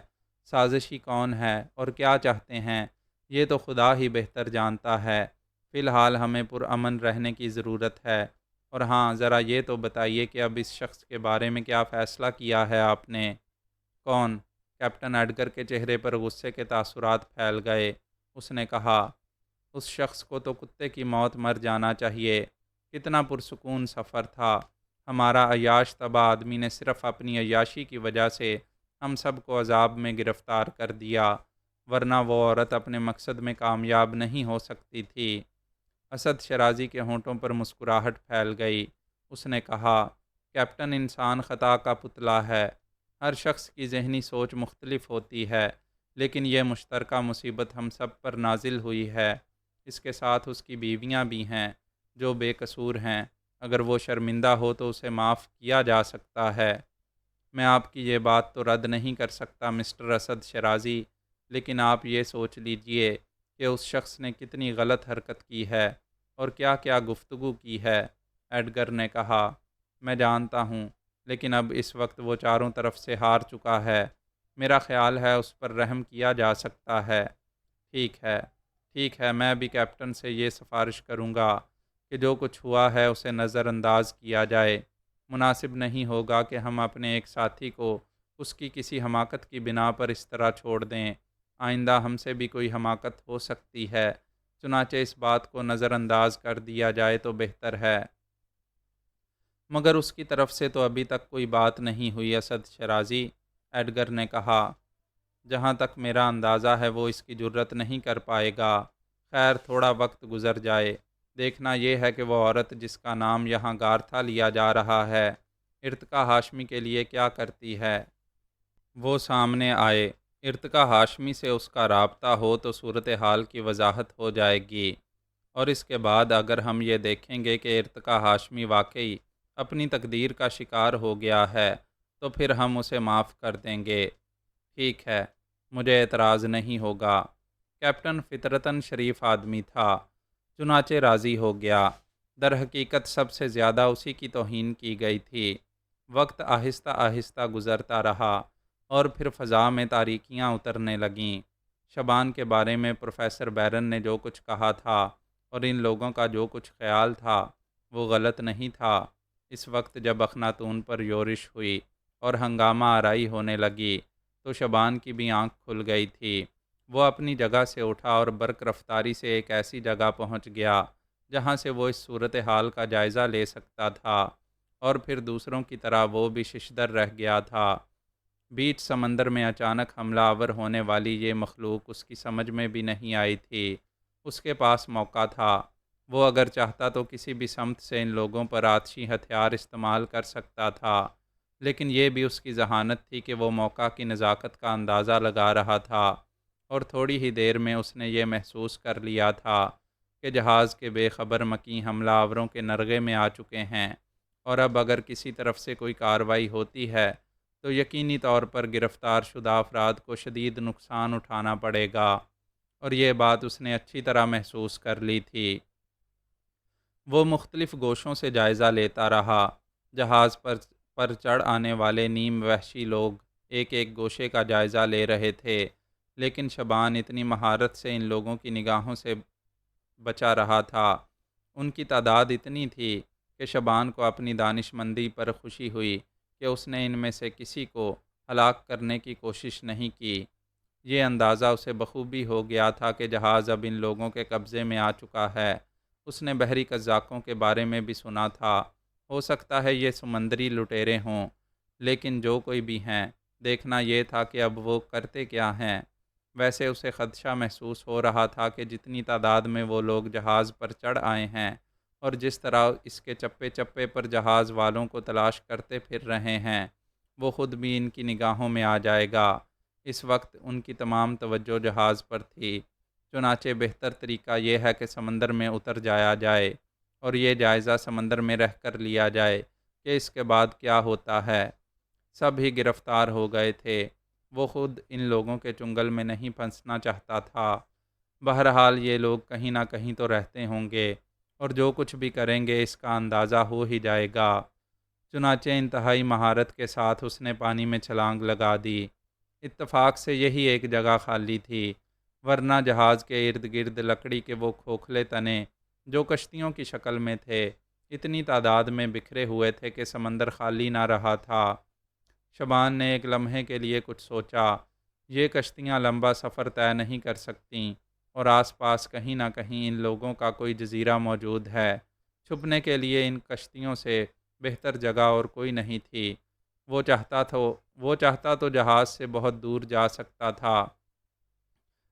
سازشی کون ہے اور کیا چاہتے ہیں، یہ تو خدا ہی بہتر جانتا ہے۔ فی الحال ہمیں پرامن رہنے کی ضرورت ہے۔ اور ہاں، ذرا یہ تو بتائیے کہ اب اس شخص کے بارے میں کیا فیصلہ کیا ہے آپ نے؟ کون؟ کیپٹن ایڈگر کے چہرے پر غصے کے تاثرات پھیل گئے۔ اس نے کہا، اس شخص کو تو کتے کی موت مر جانا چاہیے۔ کتنا پرسکون سفر تھا۔ ہمارا عیاش طبع آدمی نے صرف اپنی عیاشی کی وجہ سے ہم سب کو عذاب میں گرفتار کر دیا، ورنہ وہ عورت اپنے مقصد میں کامیاب نہیں ہو سکتی تھی۔ اسد شرازی کے ہونٹوں پر مسکراہٹ پھیل گئی۔ اس نے کہا، کیپٹن، انسان خطا کا پتلا ہے۔ ہر شخص کی ذہنی سوچ مختلف ہوتی ہے، لیکن یہ مشترکہ مصیبت ہم سب پر نازل ہوئی ہے۔ اس کے ساتھ اس کی بیویاں بھی ہیں جو بے قصور ہیں۔ اگر وہ شرمندہ ہو تو اسے معاف کیا جا سکتا ہے۔ میں آپ کی یہ بات تو رد نہیں کر سکتا مسٹر اسد شرازی، لیکن آپ یہ سوچ لیجئے کہ اس شخص نے کتنی غلط حرکت کی ہے اور کیا کیا گفتگو کی ہے۔ ایڈگر نے کہا، میں جانتا ہوں، لیکن اب اس وقت وہ چاروں طرف سے ہار چکا ہے۔ میرا خیال ہے اس پر رحم کیا جا سکتا ہے۔ ٹھیک ہے، ٹھیک ہے، میں بھی کیپٹن سے یہ سفارش کروں گا کہ جو کچھ ہوا ہے اسے نظر انداز کیا جائے۔ مناسب نہیں ہوگا کہ ہم اپنے ایک ساتھی کو اس کی کسی حماقت کی بنا پر اس طرح چھوڑ دیں۔ آئندہ ہم سے بھی کوئی حماقت ہو سکتی ہے، چنانچہ اس بات کو نظر انداز کر دیا جائے تو بہتر ہے۔ مگر اس کی طرف سے تو ابھی تک کوئی بات نہیں ہوئی اسد شرازی، ایڈگر نے کہا۔ جہاں تک میرا اندازہ ہے وہ اس کی جرت نہیں کر پائے گا۔ خیر، تھوڑا وقت گزر جائے۔ دیکھنا یہ ہے کہ وہ عورت جس کا نام یہاں گارتھا لیا جا رہا ہے، ارتقا ہاشمی کے لیے کیا کرتی ہے۔ وہ سامنے آئے۔ ارتقا ہاشمی سے اس کا رابطہ ہو تو صورتحال کی وضاحت ہو جائے گی، اور اس کے بعد اگر ہم یہ دیکھیں گے کہ ارتقا ہاشمی واقعی اپنی تقدیر کا شکار ہو گیا ہے، تو پھر ہم اسے معاف کر دیں گے۔ ٹھیک ہے، مجھے اعتراض نہیں ہوگا۔ کیپٹن فطرتاً شریف آدمی تھا، چنانچہ راضی ہو گیا۔ در حقیقت سب سے زیادہ اسی کی توہین کی گئی تھی۔ وقت آہستہ آہستہ گزرتا رہا، اور پھر فضا میں تاریکیاں اترنے لگیں۔ شبان کے بارے میں پروفیسر بیرن نے جو کچھ کہا تھا اور ان لوگوں کا جو کچھ خیال تھا وہ غلط نہیں تھا۔ اس وقت جب اخناتون پر یورش ہوئی اور ہنگامہ آرائی ہونے لگی تو شبان کی بھی آنکھ کھل گئی تھی۔ وہ اپنی جگہ سے اٹھا اور برق رفتاری سے ایک ایسی جگہ پہنچ گیا جہاں سے وہ اس صورتحال کا جائزہ لے سکتا تھا، اور پھر دوسروں کی طرح وہ بھی ششدر رہ گیا تھا۔ بیچ سمندر میں اچانک حملہ آور ہونے والی یہ مخلوق اس کی سمجھ میں بھی نہیں آئی تھی۔ اس کے پاس موقع تھا، وہ اگر چاہتا تو کسی بھی سمت سے ان لوگوں پر آتشی ہتھیار استعمال کر سکتا تھا، لیکن یہ بھی اس کی ذہانت تھی کہ وہ موقع کی نزاکت کا اندازہ لگا رہا تھا، اور تھوڑی ہی دیر میں اس نے یہ محسوس کر لیا تھا کہ جہاز کے بے خبر مکیں حملہ آوروں کے نرغے میں آ چکے ہیں، اور اب اگر کسی طرف سے کوئی کارروائی ہوتی ہے تو یقینی طور پر گرفتار شدہ افراد کو شدید نقصان اٹھانا پڑے گا، اور یہ بات اس نے اچھی طرح محسوس کر لی تھی۔ وہ مختلف گوشوں سے جائزہ لیتا رہا، جہاز پر چڑھ آنے والے نیم وحشی لوگ ایک ایک گوشے کا جائزہ لے رہے تھے، لیکن شبان اتنی مہارت سے ان لوگوں کی نگاہوں سے بچا رہا تھا۔ ان کی تعداد اتنی تھی کہ شبان کو اپنی دانش مندی پر خوشی ہوئی کہ اس نے ان میں سے کسی کو ہلاک کرنے کی کوشش نہیں کی۔ یہ اندازہ اسے بخوبی ہو گیا تھا کہ جہاز اب ان لوگوں کے قبضے میں آ چکا ہے۔ اس نے بحری قزاقوں کے بارے میں بھی سنا تھا، ہو سکتا ہے یہ سمندری لٹیرے ہوں، لیکن جو کوئی بھی ہیں، دیکھنا یہ تھا کہ اب وہ کرتے کیا ہیں۔ ویسے اسے خدشہ محسوس ہو رہا تھا کہ جتنی تعداد میں وہ لوگ جہاز پر چڑھ آئے ہیں اور جس طرح اس کے چپے چپے پر جہاز والوں کو تلاش کرتے پھر رہے ہیں، وہ خود بھی ان کی نگاہوں میں آ جائے گا۔ اس وقت ان کی تمام توجہ جہاز پر تھی، چنانچہ بہتر طریقہ یہ ہے کہ سمندر میں اتر جایا جائے اور یہ جائزہ سمندر میں رہ کر لیا جائے کہ اس کے بعد کیا ہوتا ہے۔ سب ہی گرفتار ہو گئے تھے، وہ خود ان لوگوں کے چنگل میں نہیں پھنسنا چاہتا تھا۔ بہرحال یہ لوگ کہیں نہ کہیں تو رہتے ہوں گے اور جو کچھ بھی کریں گے اس کا اندازہ ہو ہی جائے گا۔ چنانچہ انتہائی مہارت کے ساتھ اس نے پانی میں چھلانگ لگا دی۔ اتفاق سے یہی ایک جگہ خالی تھی، ورنہ جہاز کے ارد گرد لکڑی کے وہ کھوکھلے تنے جو کشتیوں کی شکل میں تھے، اتنی تعداد میں بکھرے ہوئے تھے کہ سمندر خالی نہ رہا تھا۔ شبان نے ایک لمحے کے لیے کچھ سوچا، یہ کشتیاں لمبا سفر طے نہیں کر سکتیں اور آس پاس کہیں نہ کہیں ان لوگوں کا کوئی جزیرہ موجود ہے۔ چھپنے کے لیے ان کشتیوں سے بہتر جگہ اور کوئی نہیں تھی۔ وہ چاہتا تو جہاز سے بہت دور جا سکتا تھا،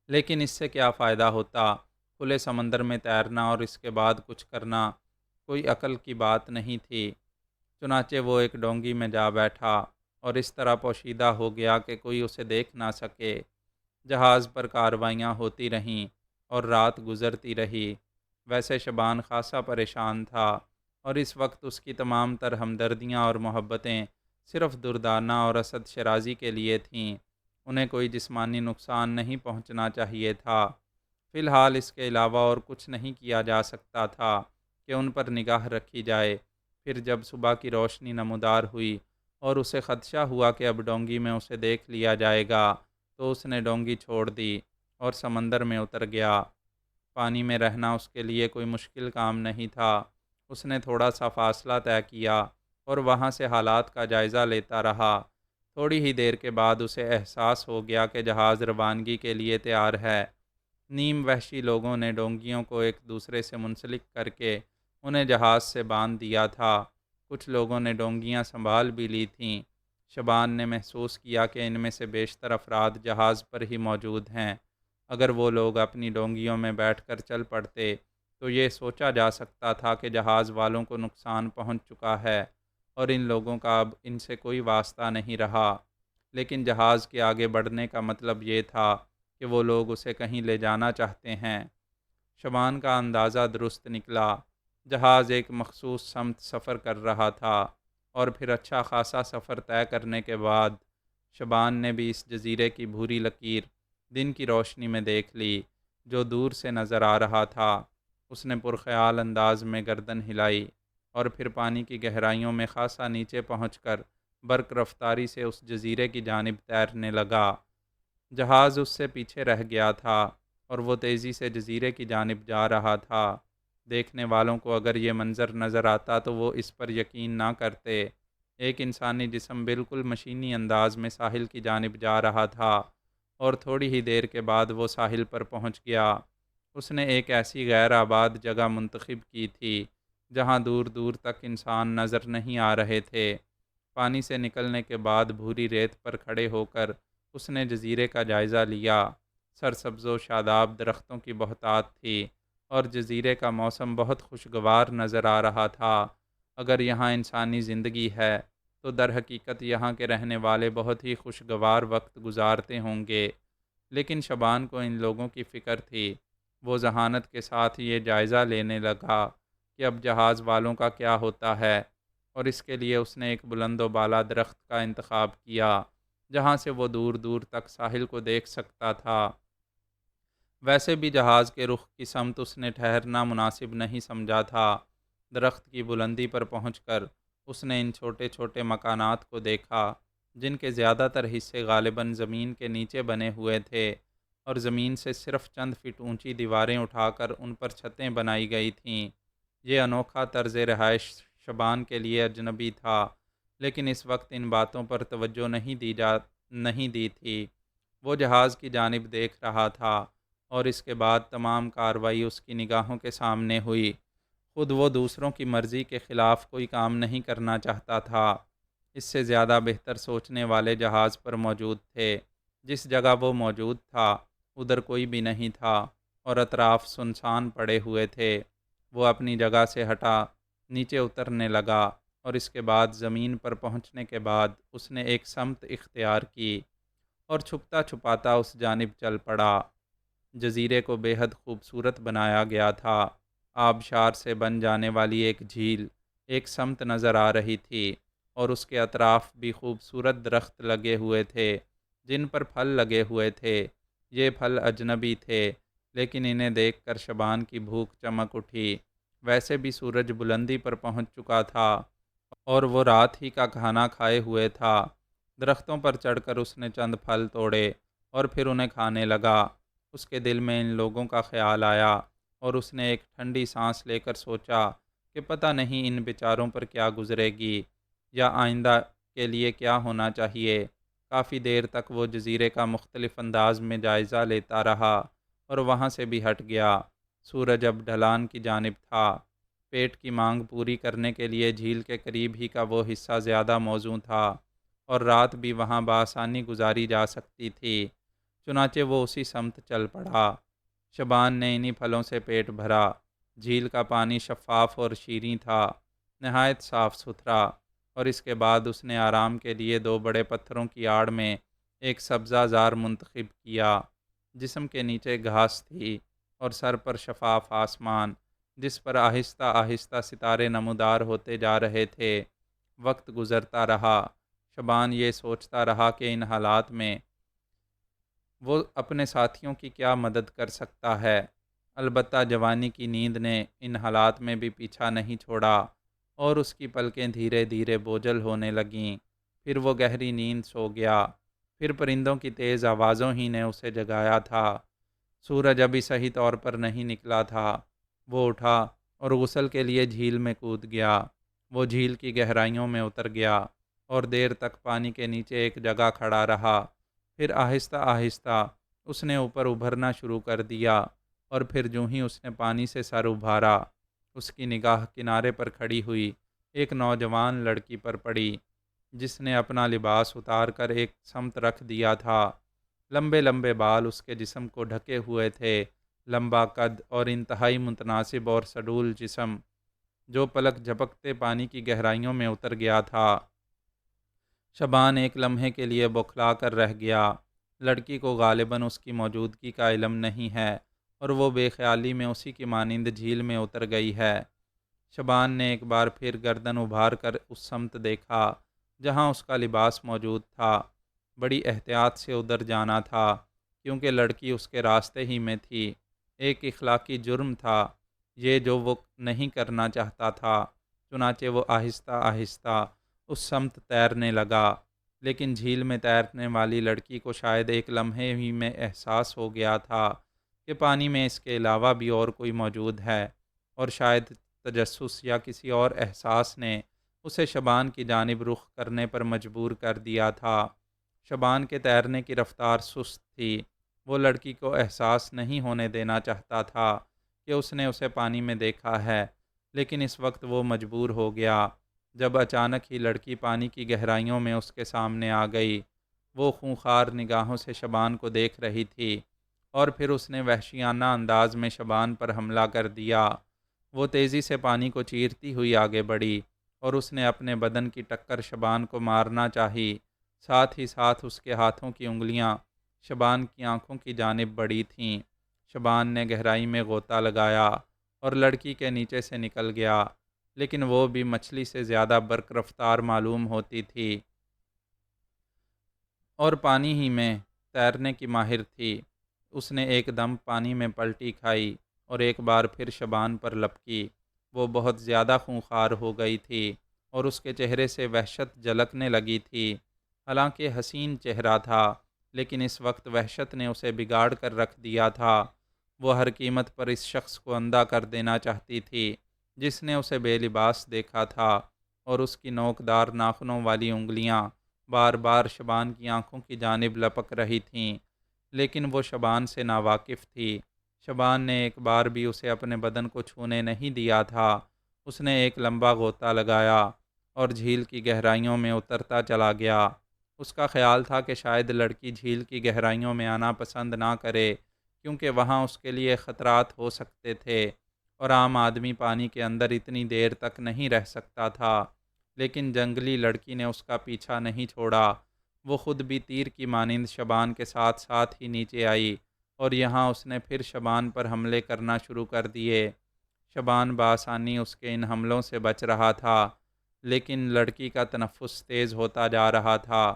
لیکن اس سے کیا فائدہ ہوتا؟ کھلے سمندر میں تیرنا اور اس کے بعد کچھ کرنا کوئی عقل کی بات نہیں تھی۔ چنانچہ وہ ایک ڈونگی میں جا بیٹھا اور اس طرح پوشیدہ ہو گیا کہ کوئی اسے دیکھ نہ سکے۔ جہاز پر کارروائیاں ہوتی رہیں اور رات گزرتی رہی۔ ویسے شبان خاصا پریشان تھا اور اس وقت اس کی تمام تر ہمدردیاں اور محبتیں صرف دردانہ اور اسد شرازی کے لیے تھیں۔ انہیں کوئی جسمانی نقصان نہیں پہنچنا چاہیے تھا۔ فی الحال اس کے علاوہ اور کچھ نہیں کیا جا سکتا تھا کہ ان پر نگاہ رکھی جائے۔ پھر جب صبح کی روشنی نمودار ہوئی اور اسے خدشہ ہوا کہ اب ڈونگی میں اسے دیکھ لیا جائے گا، تو اس نے ڈونگی چھوڑ دی اور سمندر میں اتر گیا۔ پانی میں رہنا اس کے لیے کوئی مشکل کام نہیں تھا۔ اس نے تھوڑا سا فاصلہ طے کیا اور وہاں سے حالات کا جائزہ لیتا رہا۔ تھوڑی ہی دیر کے بعد اسے احساس ہو گیا کہ جہاز روانگی کے لیے تیار ہے۔ نیم وحشی لوگوں نے ڈونگیوں کو ایک دوسرے سے منسلک کر کے انہیں جہاز سے باندھ دیا تھا۔ کچھ لوگوں نے ڈونگیاں سنبھال بھی لی تھیں۔ شبان نے محسوس کیا کہ ان میں سے بیشتر افراد جہاز پر ہی موجود ہیں۔ اگر وہ لوگ اپنی ڈونگیوں میں بیٹھ کر چل پڑتے تو یہ سوچا جا سکتا تھا کہ جہاز والوں کو نقصان پہنچ چکا ہے اور ان لوگوں کا اب ان سے کوئی واسطہ نہیں رہا۔ لیکن جہاز کے آگے بڑھنے کا مطلب یہ تھا کہ وہ لوگ اسے کہیں لے جانا چاہتے ہیں۔ شبان کا اندازہ درست نکلا۔ جہاز ایک مخصوص سمت سفر کر رہا تھا اور پھر اچھا خاصا سفر طے کرنے کے بعد شبان نے بھی اس جزیرے کی بھوری لکیر دن کی روشنی میں دیکھ لی جو دور سے نظر آ رہا تھا۔ اس نے پرخیال انداز میں گردن ہلائی اور پھر پانی کی گہرائیوں میں خاصا نیچے پہنچ کر برق رفتاری سے اس جزیرے کی جانب تیرنے لگا۔ جہاز اس سے پیچھے رہ گیا تھا اور وہ تیزی سے جزیرے کی جانب جا رہا تھا۔ دیکھنے والوں کو اگر یہ منظر نظر آتا تو وہ اس پر یقین نہ کرتے۔ ایک انسانی جسم بالکل مشینی انداز میں ساحل کی جانب جا رہا تھا اور تھوڑی ہی دیر کے بعد وہ ساحل پر پہنچ گیا۔ اس نے ایک ایسی غیر آباد جگہ منتخب کی تھی جہاں دور دور تک انسان نظر نہیں آ رہے تھے۔ پانی سے نکلنے کے بعد بھوری ریت پر کھڑے ہو کر اس نے جزیرے کا جائزہ لیا۔ سرسبز و شاداب درختوں کی بہتات تھی اور جزیرے کا موسم بہت خوشگوار نظر آ رہا تھا۔ اگر یہاں انسانی زندگی ہے تو در حقیقت یہاں کے رہنے والے بہت ہی خوشگوار وقت گزارتے ہوں گے، لیکن شبان کو ان لوگوں کی فکر تھی۔ وہ ذہانت کے ساتھ یہ جائزہ لینے لگا کہ اب جہاز والوں کا کیا ہوتا ہے، اور اس کے لیے اس نے ایک بلند و بالا درخت کا انتخاب کیا جہاں سے وہ دور دور تک ساحل کو دیکھ سکتا تھا۔ ویسے بھی جہاز کے رخ کی سمت اس نے ٹھہرنا مناسب نہیں سمجھا تھا۔ درخت کی بلندی پر پہنچ کر اس نے ان چھوٹے چھوٹے مکانات کو دیکھا جن کے زیادہ تر حصے غالباً زمین کے نیچے بنے ہوئے تھے اور زمین سے صرف چند فٹ اونچی دیواریں اٹھا کر ان پر چھتیں بنائی گئی تھیں۔ یہ انوکھا طرز رہائش شبان کے لیے اجنبی تھا، لیکن اس وقت ان باتوں پر توجہ نہیں دی تھی۔ وہ جہاز کی جانب دیکھ رہا تھا اور اس کے بعد تمام کارروائی اس کی نگاہوں کے سامنے ہوئی۔ خود وہ دوسروں کی مرضی کے خلاف کوئی کام نہیں کرنا چاہتا تھا۔ اس سے زیادہ بہتر سوچنے والے جہاز پر موجود تھے۔ جس جگہ وہ موجود تھا ادھر کوئی بھی نہیں تھا اور اطراف سنسان پڑے ہوئے تھے۔ وہ اپنی جگہ سے ہٹا، نیچے اترنے لگا اور اس کے بعد زمین پر پہنچنے کے بعد اس نے ایک سمت اختیار کی اور چھپتا چھپاتا اس جانب چل پڑا۔ جزیرے کو بے حد خوبصورت بنایا گیا تھا۔ آبشار سے بن جانے والی ایک جھیل ایک سمت نظر آ رہی تھی اور اس کے اطراف بھی خوبصورت درخت لگے ہوئے تھے جن پر پھل لگے ہوئے تھے۔ یہ پھل اجنبی تھے لیکن انہیں دیکھ کر شبان کی بھوک چمک اٹھی۔ ویسے بھی سورج بلندی پر پہنچ چکا تھا اور وہ رات ہی کا کھانا کھائے ہوئے تھا۔ درختوں پر چڑھ کر اس نے چند پھل توڑے اور پھر انہیں کھانے لگا۔ اس کے دل میں ان لوگوں کا خیال آیا اور اس نے ایک ٹھنڈی سانس لے کر سوچا کہ پتہ نہیں ان بیچاروں پر کیا گزرے گی یا آئندہ کے لیے کیا ہونا چاہیے۔ کافی دیر تک وہ جزیرے کا مختلف انداز میں جائزہ لیتا رہا اور وہاں سے بھی ہٹ گیا۔ سورج اب ڈھلان کی جانب تھا۔ پیٹ کی مانگ پوری کرنے کے لیے جھیل کے قریب ہی کا وہ حصہ زیادہ موزوں تھا اور رات بھی وہاں بآسانی گزاری جا سکتی تھی۔ چنانچہ وہ اسی سمت چل پڑا۔ شبان نے انہی پھلوں سے پیٹ بھرا۔ جھیل کا پانی شفاف اور شیریں تھا، نہایت صاف ستھرا، اور اس کے بعد اس نے آرام کے لیے دو بڑے پتھروں کی آڑ میں ایک سبزہ زار منتخب کیا۔ جسم کے نیچے گھاس تھی اور سر پر شفاف آسمان جس پر آہستہ آہستہ ستارے نمودار ہوتے جا رہے تھے۔ وقت گزرتا رہا۔ شبان یہ سوچتا رہا کہ ان حالات میں وہ اپنے ساتھیوں کی کیا مدد کر سکتا ہے۔ البتہ جوانی کی نیند نے ان حالات میں بھی پیچھا نہیں چھوڑا اور اس کی پلکیں دھیرے دھیرے بوجھل ہونے لگیں۔ پھر وہ گہری نیند سو گیا۔ پھر پرندوں کی تیز آوازوں ہی نے اسے جگایا تھا۔ سورج ابھی صحیح طور پر نہیں نکلا تھا۔ وہ اٹھا اور غسل کے لیے جھیل میں کود گیا۔ وہ جھیل کی گہرائیوں میں اتر گیا اور دیر تک پانی کے نیچے ایک جگہ کھڑا رہا۔ پھر آہستہ آہستہ اس نے اوپر ابھرنا شروع کر دیا اور پھر جوں ہی اس نے پانی سے سر ابھارا، اس کی نگاہ کنارے پر کھڑی ہوئی ایک نوجوان لڑکی پر پڑی جس نے اپنا لباس اتار کر ایک سمت رکھ دیا تھا۔ لمبے لمبے بال اس کے جسم کو ڈھکے ہوئے تھے۔ لمبا قد اور انتہائی متناسب اور سڈول جسم جو پلک جھپکتے پانی کی گہرائیوں میں اتر گیا تھا۔ شبان ایک لمحے کے لیے بوکھلا کر رہ گیا۔ لڑکی کو غالباً اس کی موجودگی کا علم نہیں ہے اور وہ بے خیالی میں اسی کی مانند جھیل میں اتر گئی ہے۔ شبان نے ایک بار پھر گردن ابھار کر اس سمت دیکھا جہاں اس کا لباس موجود تھا۔ بڑی احتیاط سے ادھر جانا تھا کیونکہ لڑکی اس کے راستے ہی میں تھی۔ ایک اخلاقی جرم تھا یہ جو وہ نہیں کرنا چاہتا تھا۔ چنانچہ وہ آہستہ آہستہ اس سمت تیرنے لگا، لیکن جھیل میں تیرنے والی لڑکی کو شاید ایک لمحے ہی میں احساس ہو گیا تھا کہ پانی میں اس کے علاوہ بھی اور کوئی موجود ہے، اور شاید تجسس یا کسی اور احساس نے اسے شبان کی جانب رخ کرنے پر مجبور کر دیا تھا۔ شبان کے تیرنے کی رفتار سست تھی۔ وہ لڑکی کو احساس نہیں ہونے دینا چاہتا تھا کہ اس نے اسے پانی میں دیکھا ہے، لیکن اس وقت وہ مجبور ہو گیا جب اچانک ہی لڑکی پانی کی گہرائیوں میں اس کے سامنے آ گئی۔ وہ خونخوار نگاہوں سے شبان کو دیکھ رہی تھی اور پھر اس نے وحشیانہ انداز میں شبان پر حملہ کر دیا۔ وہ تیزی سے پانی کو چیرتی ہوئی آگے بڑھی اور اس نے اپنے بدن کی ٹکر شبان کو مارنا چاہی۔ ساتھ ہی ساتھ اس کے ہاتھوں کی انگلیاں شبان کی آنکھوں کی جانب بڑھی تھیں۔ شبان نے گہرائی میں غوطہ لگایا اور لڑکی کے نیچے سے نکل گیا، لیکن وہ بھی مچھلی سے زیادہ برق رفتار معلوم ہوتی تھی اور پانی ہی میں تیرنے کی ماہر تھی۔ اس نے ایک دم پانی میں پلٹی کھائی اور ایک بار پھر شبان پر لپکی۔ وہ بہت زیادہ خونخوار ہو گئی تھی اور اس کے چہرے سے وحشت جھلکنے لگی تھی۔ حالانکہ حسین چہرہ تھا، لیکن اس وقت وحشت نے اسے بگاڑ کر رکھ دیا تھا۔ وہ ہر قیمت پر اس شخص کو اندھا کر دینا چاہتی تھی جس نے اسے بے لباس دیکھا تھا، اور اس کی نوکدار ناخنوں والی انگلیاں بار بار شبان کی آنکھوں کی جانب لپک رہی تھیں، لیکن وہ شبان سے ناواقف تھی۔ شبان نے ایک بار بھی اسے اپنے بدن کو چھونے نہیں دیا تھا۔ اس نے ایک لمبا غوطہ لگایا اور جھیل کی گہرائیوں میں اترتا چلا گیا۔ اس کا خیال تھا کہ شاید لڑکی جھیل کی گہرائیوں میں آنا پسند نہ کرے، کیونکہ وہاں اس کے لیے خطرات ہو سکتے تھے اور عام آدمی پانی کے اندر اتنی دیر تک نہیں رہ سکتا تھا۔ لیکن جنگلی لڑکی نے اس کا پیچھا نہیں چھوڑا۔ وہ خود بھی تیر کی مانند شبان کے ساتھ ساتھ ہی نیچے آئی، اور یہاں اس نے پھر شبان پر حملے کرنا شروع کر دیے۔ شبان بآسانی اس کے ان حملوں سے بچ رہا تھا، لیکن لڑکی کا تنفس تیز ہوتا جا رہا تھا۔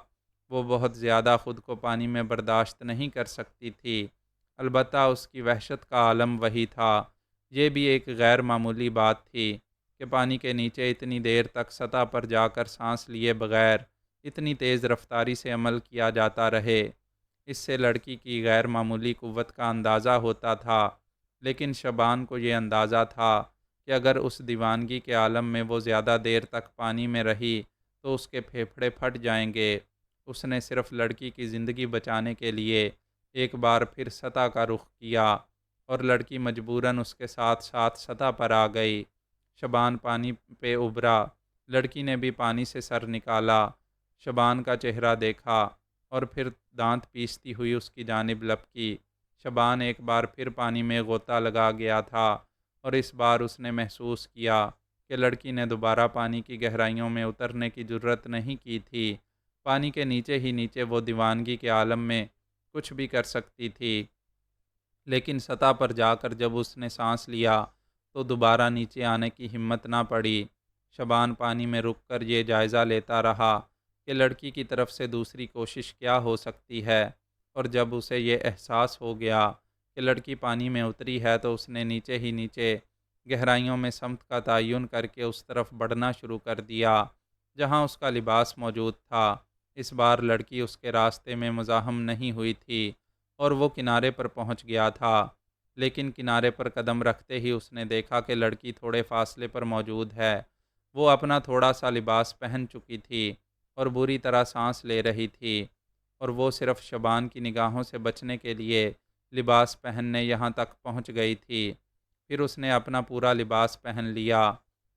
وہ بہت زیادہ خود کو پانی میں برداشت نہیں کر سکتی تھی۔ البتہ اس کی وحشت کا عالم وہی تھا۔ یہ بھی ایک غیر معمولی بات تھی کہ پانی کے نیچے اتنی دیر تک سطح پر جا کر سانس لیے بغیر اتنی تیز رفتاری سے عمل کیا جاتا رہے۔ اس سے لڑکی کی غیر معمولی قوت کا اندازہ ہوتا تھا، لیکن شبان کو یہ اندازہ تھا کہ اگر اس دیوانگی کے عالم میں وہ زیادہ دیر تک پانی میں رہی تو اس کے پھیپھڑے پھٹ جائیں گے۔ اس نے صرف لڑکی کی زندگی بچانے کے لیے ایک بار پھر سطح کا رخ کیا، اور لڑکی مجبوراً اس کے ساتھ ساتھ سطح پر آ گئی۔ شبان پانی پہ ابھرا۔ لڑکی نے بھی پانی سے سر نکالا، شبان کا چہرہ دیکھا، اور پھر دانت پیستی ہوئی اس کی جانب لپکی۔ شبان ایک بار پھر پانی میں غوطہ لگا گیا تھا، اور اس بار اس نے محسوس کیا کہ لڑکی نے دوبارہ پانی کی گہرائیوں میں اترنے کی جرت نہیں کی تھی۔ پانی کے نیچے ہی نیچے وہ دیوانگی کے عالم میں کچھ بھی کر سکتی تھی، لیکن سطح پر جا کر جب اس نے سانس لیا تو دوبارہ نیچے آنے کی ہمت نہ پڑی۔ شبان پانی میں رک کر یہ جائزہ لیتا رہا کہ لڑکی کی طرف سے دوسری کوشش کیا ہو سکتی ہے، اور جب اسے یہ احساس ہو گیا کہ لڑکی پانی میں اتری ہے تو اس نے نیچے ہی نیچے گہرائیوں میں سمت کا تعین کر کے اس طرف بڑھنا شروع کر دیا جہاں اس کا لباس موجود تھا۔ اس بار لڑکی اس کے راستے میں مزاحم نہیں ہوئی تھی، اور وہ کنارے پر پہنچ گیا تھا، لیکن کنارے پر قدم رکھتے ہی اس نے دیکھا کہ لڑکی تھوڑے فاصلے پر موجود ہے۔ وہ اپنا تھوڑا سا لباس پہن چکی تھی اور بری طرح سانس لے رہی تھی، اور وہ صرف شبان کی نگاہوں سے بچنے کے لیے لباس پہننے یہاں تک پہنچ گئی تھی۔ پھر اس نے اپنا پورا لباس پہن لیا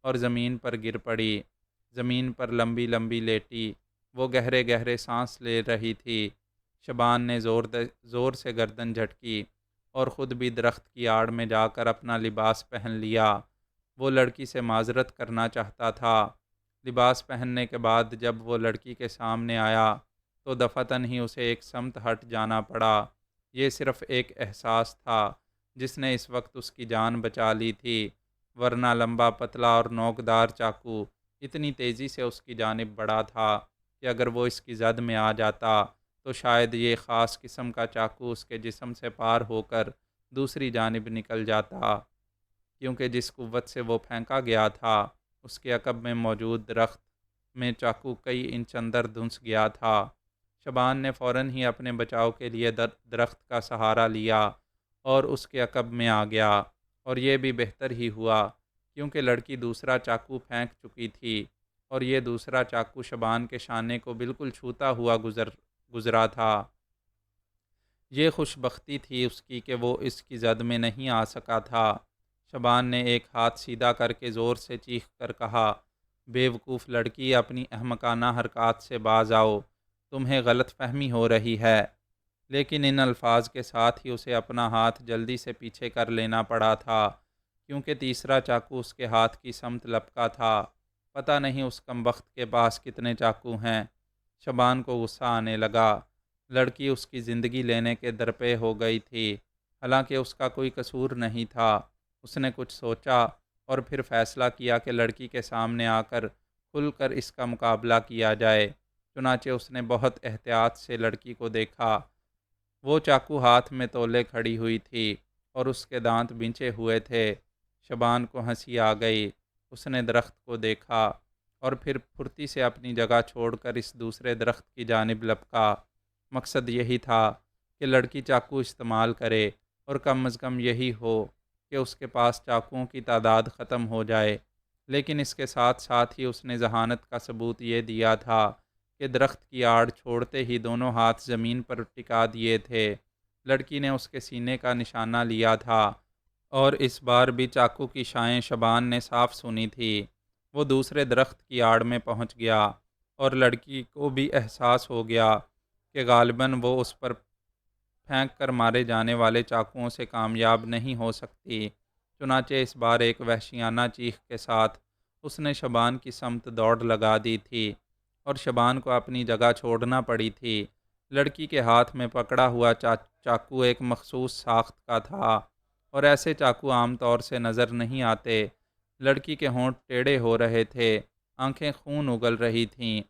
اور زمین پر گر پڑی۔ زمین پر لمبی لمبی لیٹی وہ گہرے گہرے سانس لے رہی تھی۔ شبان نے زور سے گردن جھٹکی اور خود بھی درخت کی آڑ میں جا کر اپنا لباس پہن لیا۔ وہ لڑکی سے معذرت کرنا چاہتا تھا۔ لباس پہننے کے بعد جب وہ لڑکی کے سامنے آیا تو دفعتاً ہی اسے ایک سمت ہٹ جانا پڑا۔ یہ صرف ایک احساس تھا جس نے اس وقت اس کی جان بچا لی تھی، ورنہ لمبا پتلا اور نوکدار چاقو اتنی تیزی سے اس کی جانب بڑھا تھا کہ اگر وہ اس کی زد میں آ جاتا تو شاید یہ خاص قسم کا چاقو اس کے جسم سے پار ہو کر دوسری جانب نکل جاتا، کیونکہ جس قوت سے وہ پھینکا گیا تھا اس کے عقب میں موجود درخت میں چاقو کئی انچ اندر دھنس گیا تھا۔ شبان نے فوراً ہی اپنے بچاؤ کے لیے درخت کا سہارا لیا اور اس کے عقب میں آ گیا، اور یہ بھی بہتر ہی ہوا کیونکہ لڑکی دوسرا چاقو پھینک چکی تھی، اور یہ دوسرا چاقو شبان کے شانے کو بالکل چھوتا ہوا گزرا تھا۔ یہ خوش بختی تھی اس کی کہ وہ اس کی زد میں نہیں آ سکا تھا۔ شبان نے ایک ہاتھ سیدھا کر کے زور سے چیخ کر کہا، بے وقوف لڑکی، اپنی احمقانہ حرکات سے باز آؤ، تمہیں غلط فہمی ہو رہی ہے۔ لیکن ان الفاظ کے ساتھ ہی اسے اپنا ہاتھ جلدی سے پیچھے کر لینا پڑا تھا، کیونکہ تیسرا چاقو اس کے ہاتھ کی سمت لپکا تھا۔ پتہ نہیں اس کمبخت کے پاس کتنے چاقو ہیں۔ شبان کو غصہ آنے لگا۔ لڑکی اس کی زندگی لینے کے درپے ہو گئی تھی، حالانکہ اس کا کوئی قصور نہیں تھا۔ اس نے کچھ سوچا اور پھر فیصلہ کیا کہ لڑکی کے سامنے آ کر کھل کر اس کا مقابلہ کیا جائے۔ چنانچہ اس نے بہت احتیاط سے لڑکی کو دیکھا۔ وہ چاقو ہاتھ میں تولے کھڑی ہوئی تھی اور اس کے دانت بنچے ہوئے تھے۔ شبان کو ہنسی آ گئی۔ اس نے درخت کو دیکھا اور پھر پھرتی سے اپنی جگہ چھوڑ کر اس دوسرے درخت کی جانب لپکا۔ مقصد یہی تھا کہ لڑکی چاقو استعمال کرے اور کم از کم یہی ہو کہ اس کے پاس چاقوؤں کی تعداد ختم ہو جائے، لیکن اس کے ساتھ ساتھ ہی اس نے ذہانت کا ثبوت یہ دیا تھا کہ درخت کی آڑ چھوڑتے ہی دونوں ہاتھ زمین پر ٹکا دیے تھے۔ لڑکی نے اس کے سینے کا نشانہ لیا تھا اور اس بار بھی چاقو کی شائیں شبان نے صاف سنی تھی۔ وہ دوسرے درخت کی آڑ میں پہنچ گیا اور لڑکی کو بھی احساس ہو گیا کہ غالباً وہ اس پر پھینک کر مارے جانے والے چاقوؤں سے کامیاب نہیں ہو سکتی۔ چنانچہ اس بار ایک وحشیانہ چیخ کے ساتھ اس نے شبان کی سمت دوڑ لگا دی تھی اور شبان کو اپنی جگہ چھوڑنا پڑی تھی۔ لڑکی کے ہاتھ میں پکڑا ہوا چاقو ایک مخصوص ساخت کا تھا اور ایسے چاقو عام طور سے نظر نہیں آتے۔ لڑکی کے ہونٹ ٹیڑھے ہو رہے تھے، آنکھیں خون اگل رہی تھیں،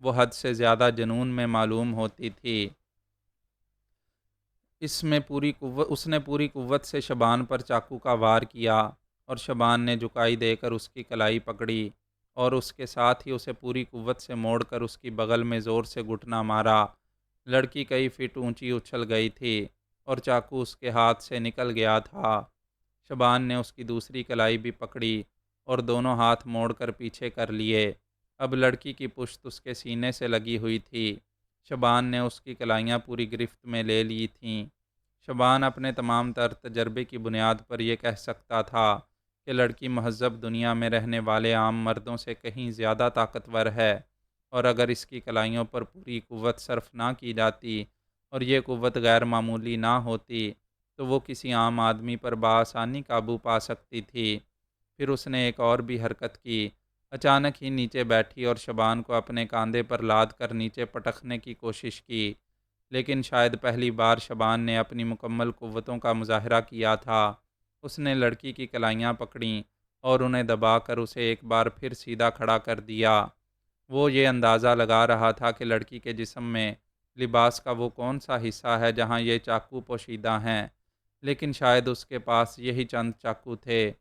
وہ حد سے زیادہ جنون میں معلوم ہوتی تھی۔ اس نے پوری قوت سے شبان پر چاقو کا وار کیا اور شبان نے جھکائی دے کر اس کی کلائی پکڑی اور اس کے ساتھ ہی اسے پوری قوت سے موڑ کر اس کی بغل میں زور سے گھٹنا مارا۔ لڑکی کئی فٹ اونچی اچھل گئی تھی اور چاقو اس کے ہاتھ سے نکل گیا تھا۔ شبان نے اس کی دوسری کلائی بھی پکڑی اور دونوں ہاتھ موڑ کر پیچھے کر لیے۔ اب لڑکی کی پشت اس کے سینے سے لگی ہوئی تھی۔ شبان نے اس کی کلائیاں پوری گرفت میں لے لی تھیں۔ شبان اپنے تمام تر تجربے کی بنیاد پر یہ کہہ سکتا تھا کہ لڑکی مہذب دنیا میں رہنے والے عام مردوں سے کہیں زیادہ طاقتور ہے، اور اگر اس کی کلائیوں پر پوری قوت صرف نہ کی جاتی اور یہ قوت غیر معمولی نہ ہوتی تو وہ کسی عام آدمی پر بآسانی قابو پا سکتی تھی۔ پھر اس نے ایک اور بھی حرکت کی، اچانک ہی نیچے بیٹھی اور شبان کو اپنے کاندھے پر لاد کر نیچے پٹکنے کی کوشش کی، لیکن شاید پہلی بار شبان نے اپنی مکمل قوتوں کا مظاہرہ کیا تھا۔ اس نے لڑکی کی کلائیاں پکڑیں اور انہیں دبا کر اسے ایک بار پھر سیدھا کھڑا کر دیا۔ وہ یہ اندازہ لگا رہا تھا کہ لڑکی کے جسم میں لباس کا وہ کون سا حصہ ہے جہاں یہ چاقو پوشیدہ ہیں، لیکن شاید اس کے پاس یہی چند چاقو تھے،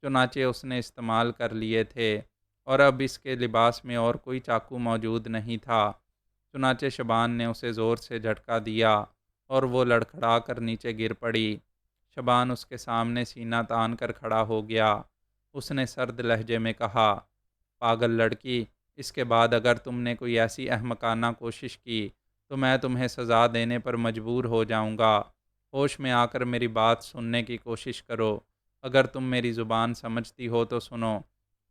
چنانچہ اس نے استعمال کر لیے تھے اور اب اس کے لباس میں اور کوئی چاقو موجود نہیں تھا۔ چنانچہ شبان نے اسے زور سے جھٹکا دیا اور وہ لڑکھڑا کر نیچے گر پڑی۔ شبان اس کے سامنے سینہ تان کر کھڑا ہو گیا۔ اس نے سرد لہجے میں کہا، پاگل لڑکی، اس کے بعد اگر تم نے کوئی ایسی احمقانہ کوشش کی تو میں تمہیں سزا دینے پر مجبور ہو جاؤں گا۔ ہوش میں آ کر میری بات سننے کی کوشش کرو۔ اگر تم میری زبان سمجھتی ہو تو سنو۔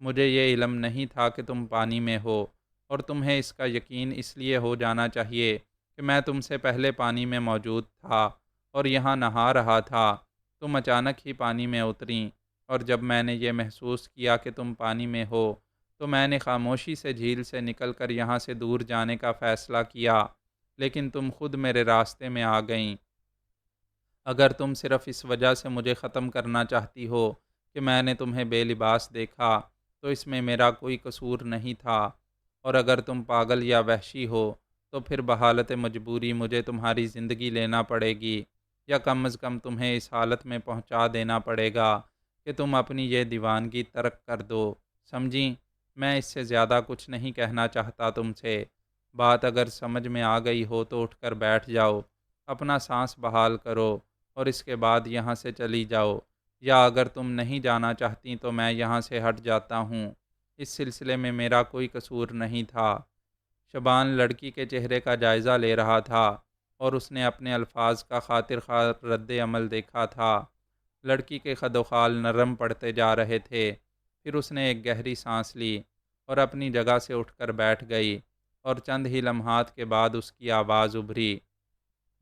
مجھے یہ علم نہیں تھا کہ تم پانی میں ہو، اور تمہیں اس کا یقین اس لیے ہو جانا چاہیے کہ میں تم سے پہلے پانی میں موجود تھا اور یہاں نہا رہا تھا۔ تم اچانک ہی پانی میں اتریں، اور جب میں نے یہ محسوس کیا کہ تم پانی میں ہو تو میں نے خاموشی سے جھیل سے نکل کر یہاں سے دور جانے کا فیصلہ کیا، لیکن تم خود میرے راستے میں آ گئیں۔ اگر تم صرف اس وجہ سے مجھے ختم کرنا چاہتی ہو کہ میں نے تمہیں بے لباس دیکھا تو اس میں میرا کوئی قصور نہیں تھا، اور اگر تم پاگل یا وحشی ہو تو پھر بحالت مجبوری مجھے تمہاری زندگی لینا پڑے گی، یا کم از کم تمہیں اس حالت میں پہنچا دینا پڑے گا کہ تم اپنی یہ دیوانگی ترک کر دو، سمجھیں؟ میں اس سے زیادہ کچھ نہیں کہنا چاہتا تم سے۔ بات اگر سمجھ میں آ گئی ہو تو اٹھ کر بیٹھ جاؤ، اپنا سانس بحال کرو اور اس کے بعد یہاں سے چلی جاؤ، یا اگر تم نہیں جانا چاہتی تو میں یہاں سے ہٹ جاتا ہوں۔ اس سلسلے میں میرا کوئی قصور نہیں تھا۔ شبان لڑکی کے چہرے کا جائزہ لے رہا تھا اور اس نے اپنے الفاظ کا خاطر خواہ رد عمل دیکھا تھا۔ لڑکی کے خد و خال نرم پڑتے جا رہے تھے۔ پھر اس نے ایک گہری سانس لی اور اپنی جگہ سے اٹھ کر بیٹھ گئی، اور چند ہی لمحات کے بعد اس کی آواز ابھری،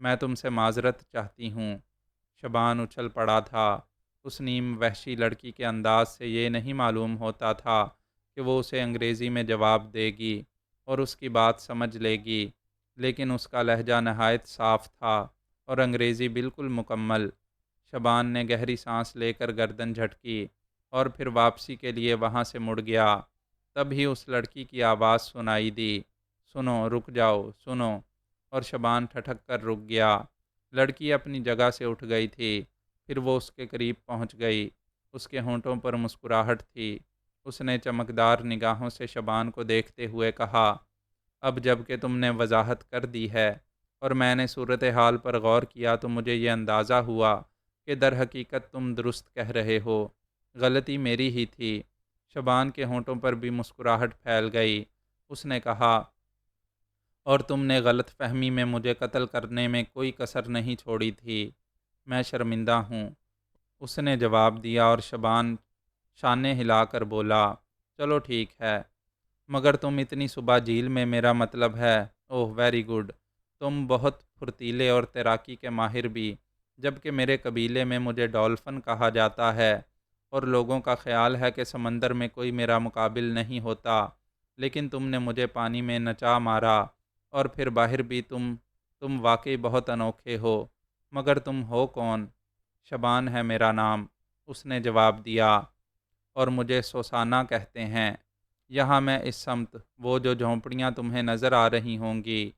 میں تم سے معذرت چاہتی ہوں۔ شبان اچھل پڑا تھا۔ اس نیم وحشی لڑکی کے انداز سے یہ نہیں معلوم ہوتا تھا کہ وہ اسے انگریزی میں جواب دے گی اور اس کی بات سمجھ لے گی، لیکن اس کا لہجہ نہایت صاف تھا اور انگریزی بالکل مکمل۔ شبان نے گہری سانس لے کر گردن جھٹکی اور پھر واپسی کے لیے وہاں سے مڑ گیا۔ تب ہی اس لڑکی کی آواز سنائی دی، سنو، رک جاؤ، سنو، اور شبان ٹھٹک کر رک گیا۔ لڑکی اپنی جگہ سے اٹھ گئی تھی۔ پھر وہ اس کے قریب پہنچ گئی۔ اس کے ہونٹوں پر مسکراہٹ تھی اس نے چمکدار نگاہوں سے شبان کو دیکھتے ہوئے کہا، اب جب کہ تم نے وضاحت کر دی ہے اور میں نے صورتحال پر غور کیا تو مجھے یہ اندازہ ہوا کہ در حقیقت تم درست کہہ رہے ہو، غلطی میری ہی تھی۔ شبان کے ہونٹوں پر بھی مسکراہٹ پھیل گئی۔ اس نے کہا، اور تم نے غلط فہمی میں مجھے قتل کرنے میں کوئی کسر نہیں چھوڑی تھی۔ میں شرمندہ ہوں، اس نے جواب دیا، اور شبان شانے ہلا کر بولا، چلو ٹھیک ہے، مگر تم اتنی صبح جھیل میں، میرا مطلب ہے۔ اوہ ویری گڈ، تم بہت پھرتیلے اور تیراکی کے ماہر بھی، جبکہ میرے قبیلے میں مجھے ڈولفن کہا جاتا ہے اور لوگوں کا خیال ہے کہ سمندر میں کوئی میرا مقابل نہیں ہوتا، لیکن تم نے مجھے پانی میں نچا مارا، اور پھر باہر بھی تم واقعی بہت انوکھے ہو، مگر تم ہو کون؟ شبان ہے میرا نام، اس نے جواب دیا، اور مجھے سوسانہ کہتے ہیں۔ یہاں میں اس سمت، وہ جو جھونپڑیاں تمہیں نظر آ رہی ہوں گی،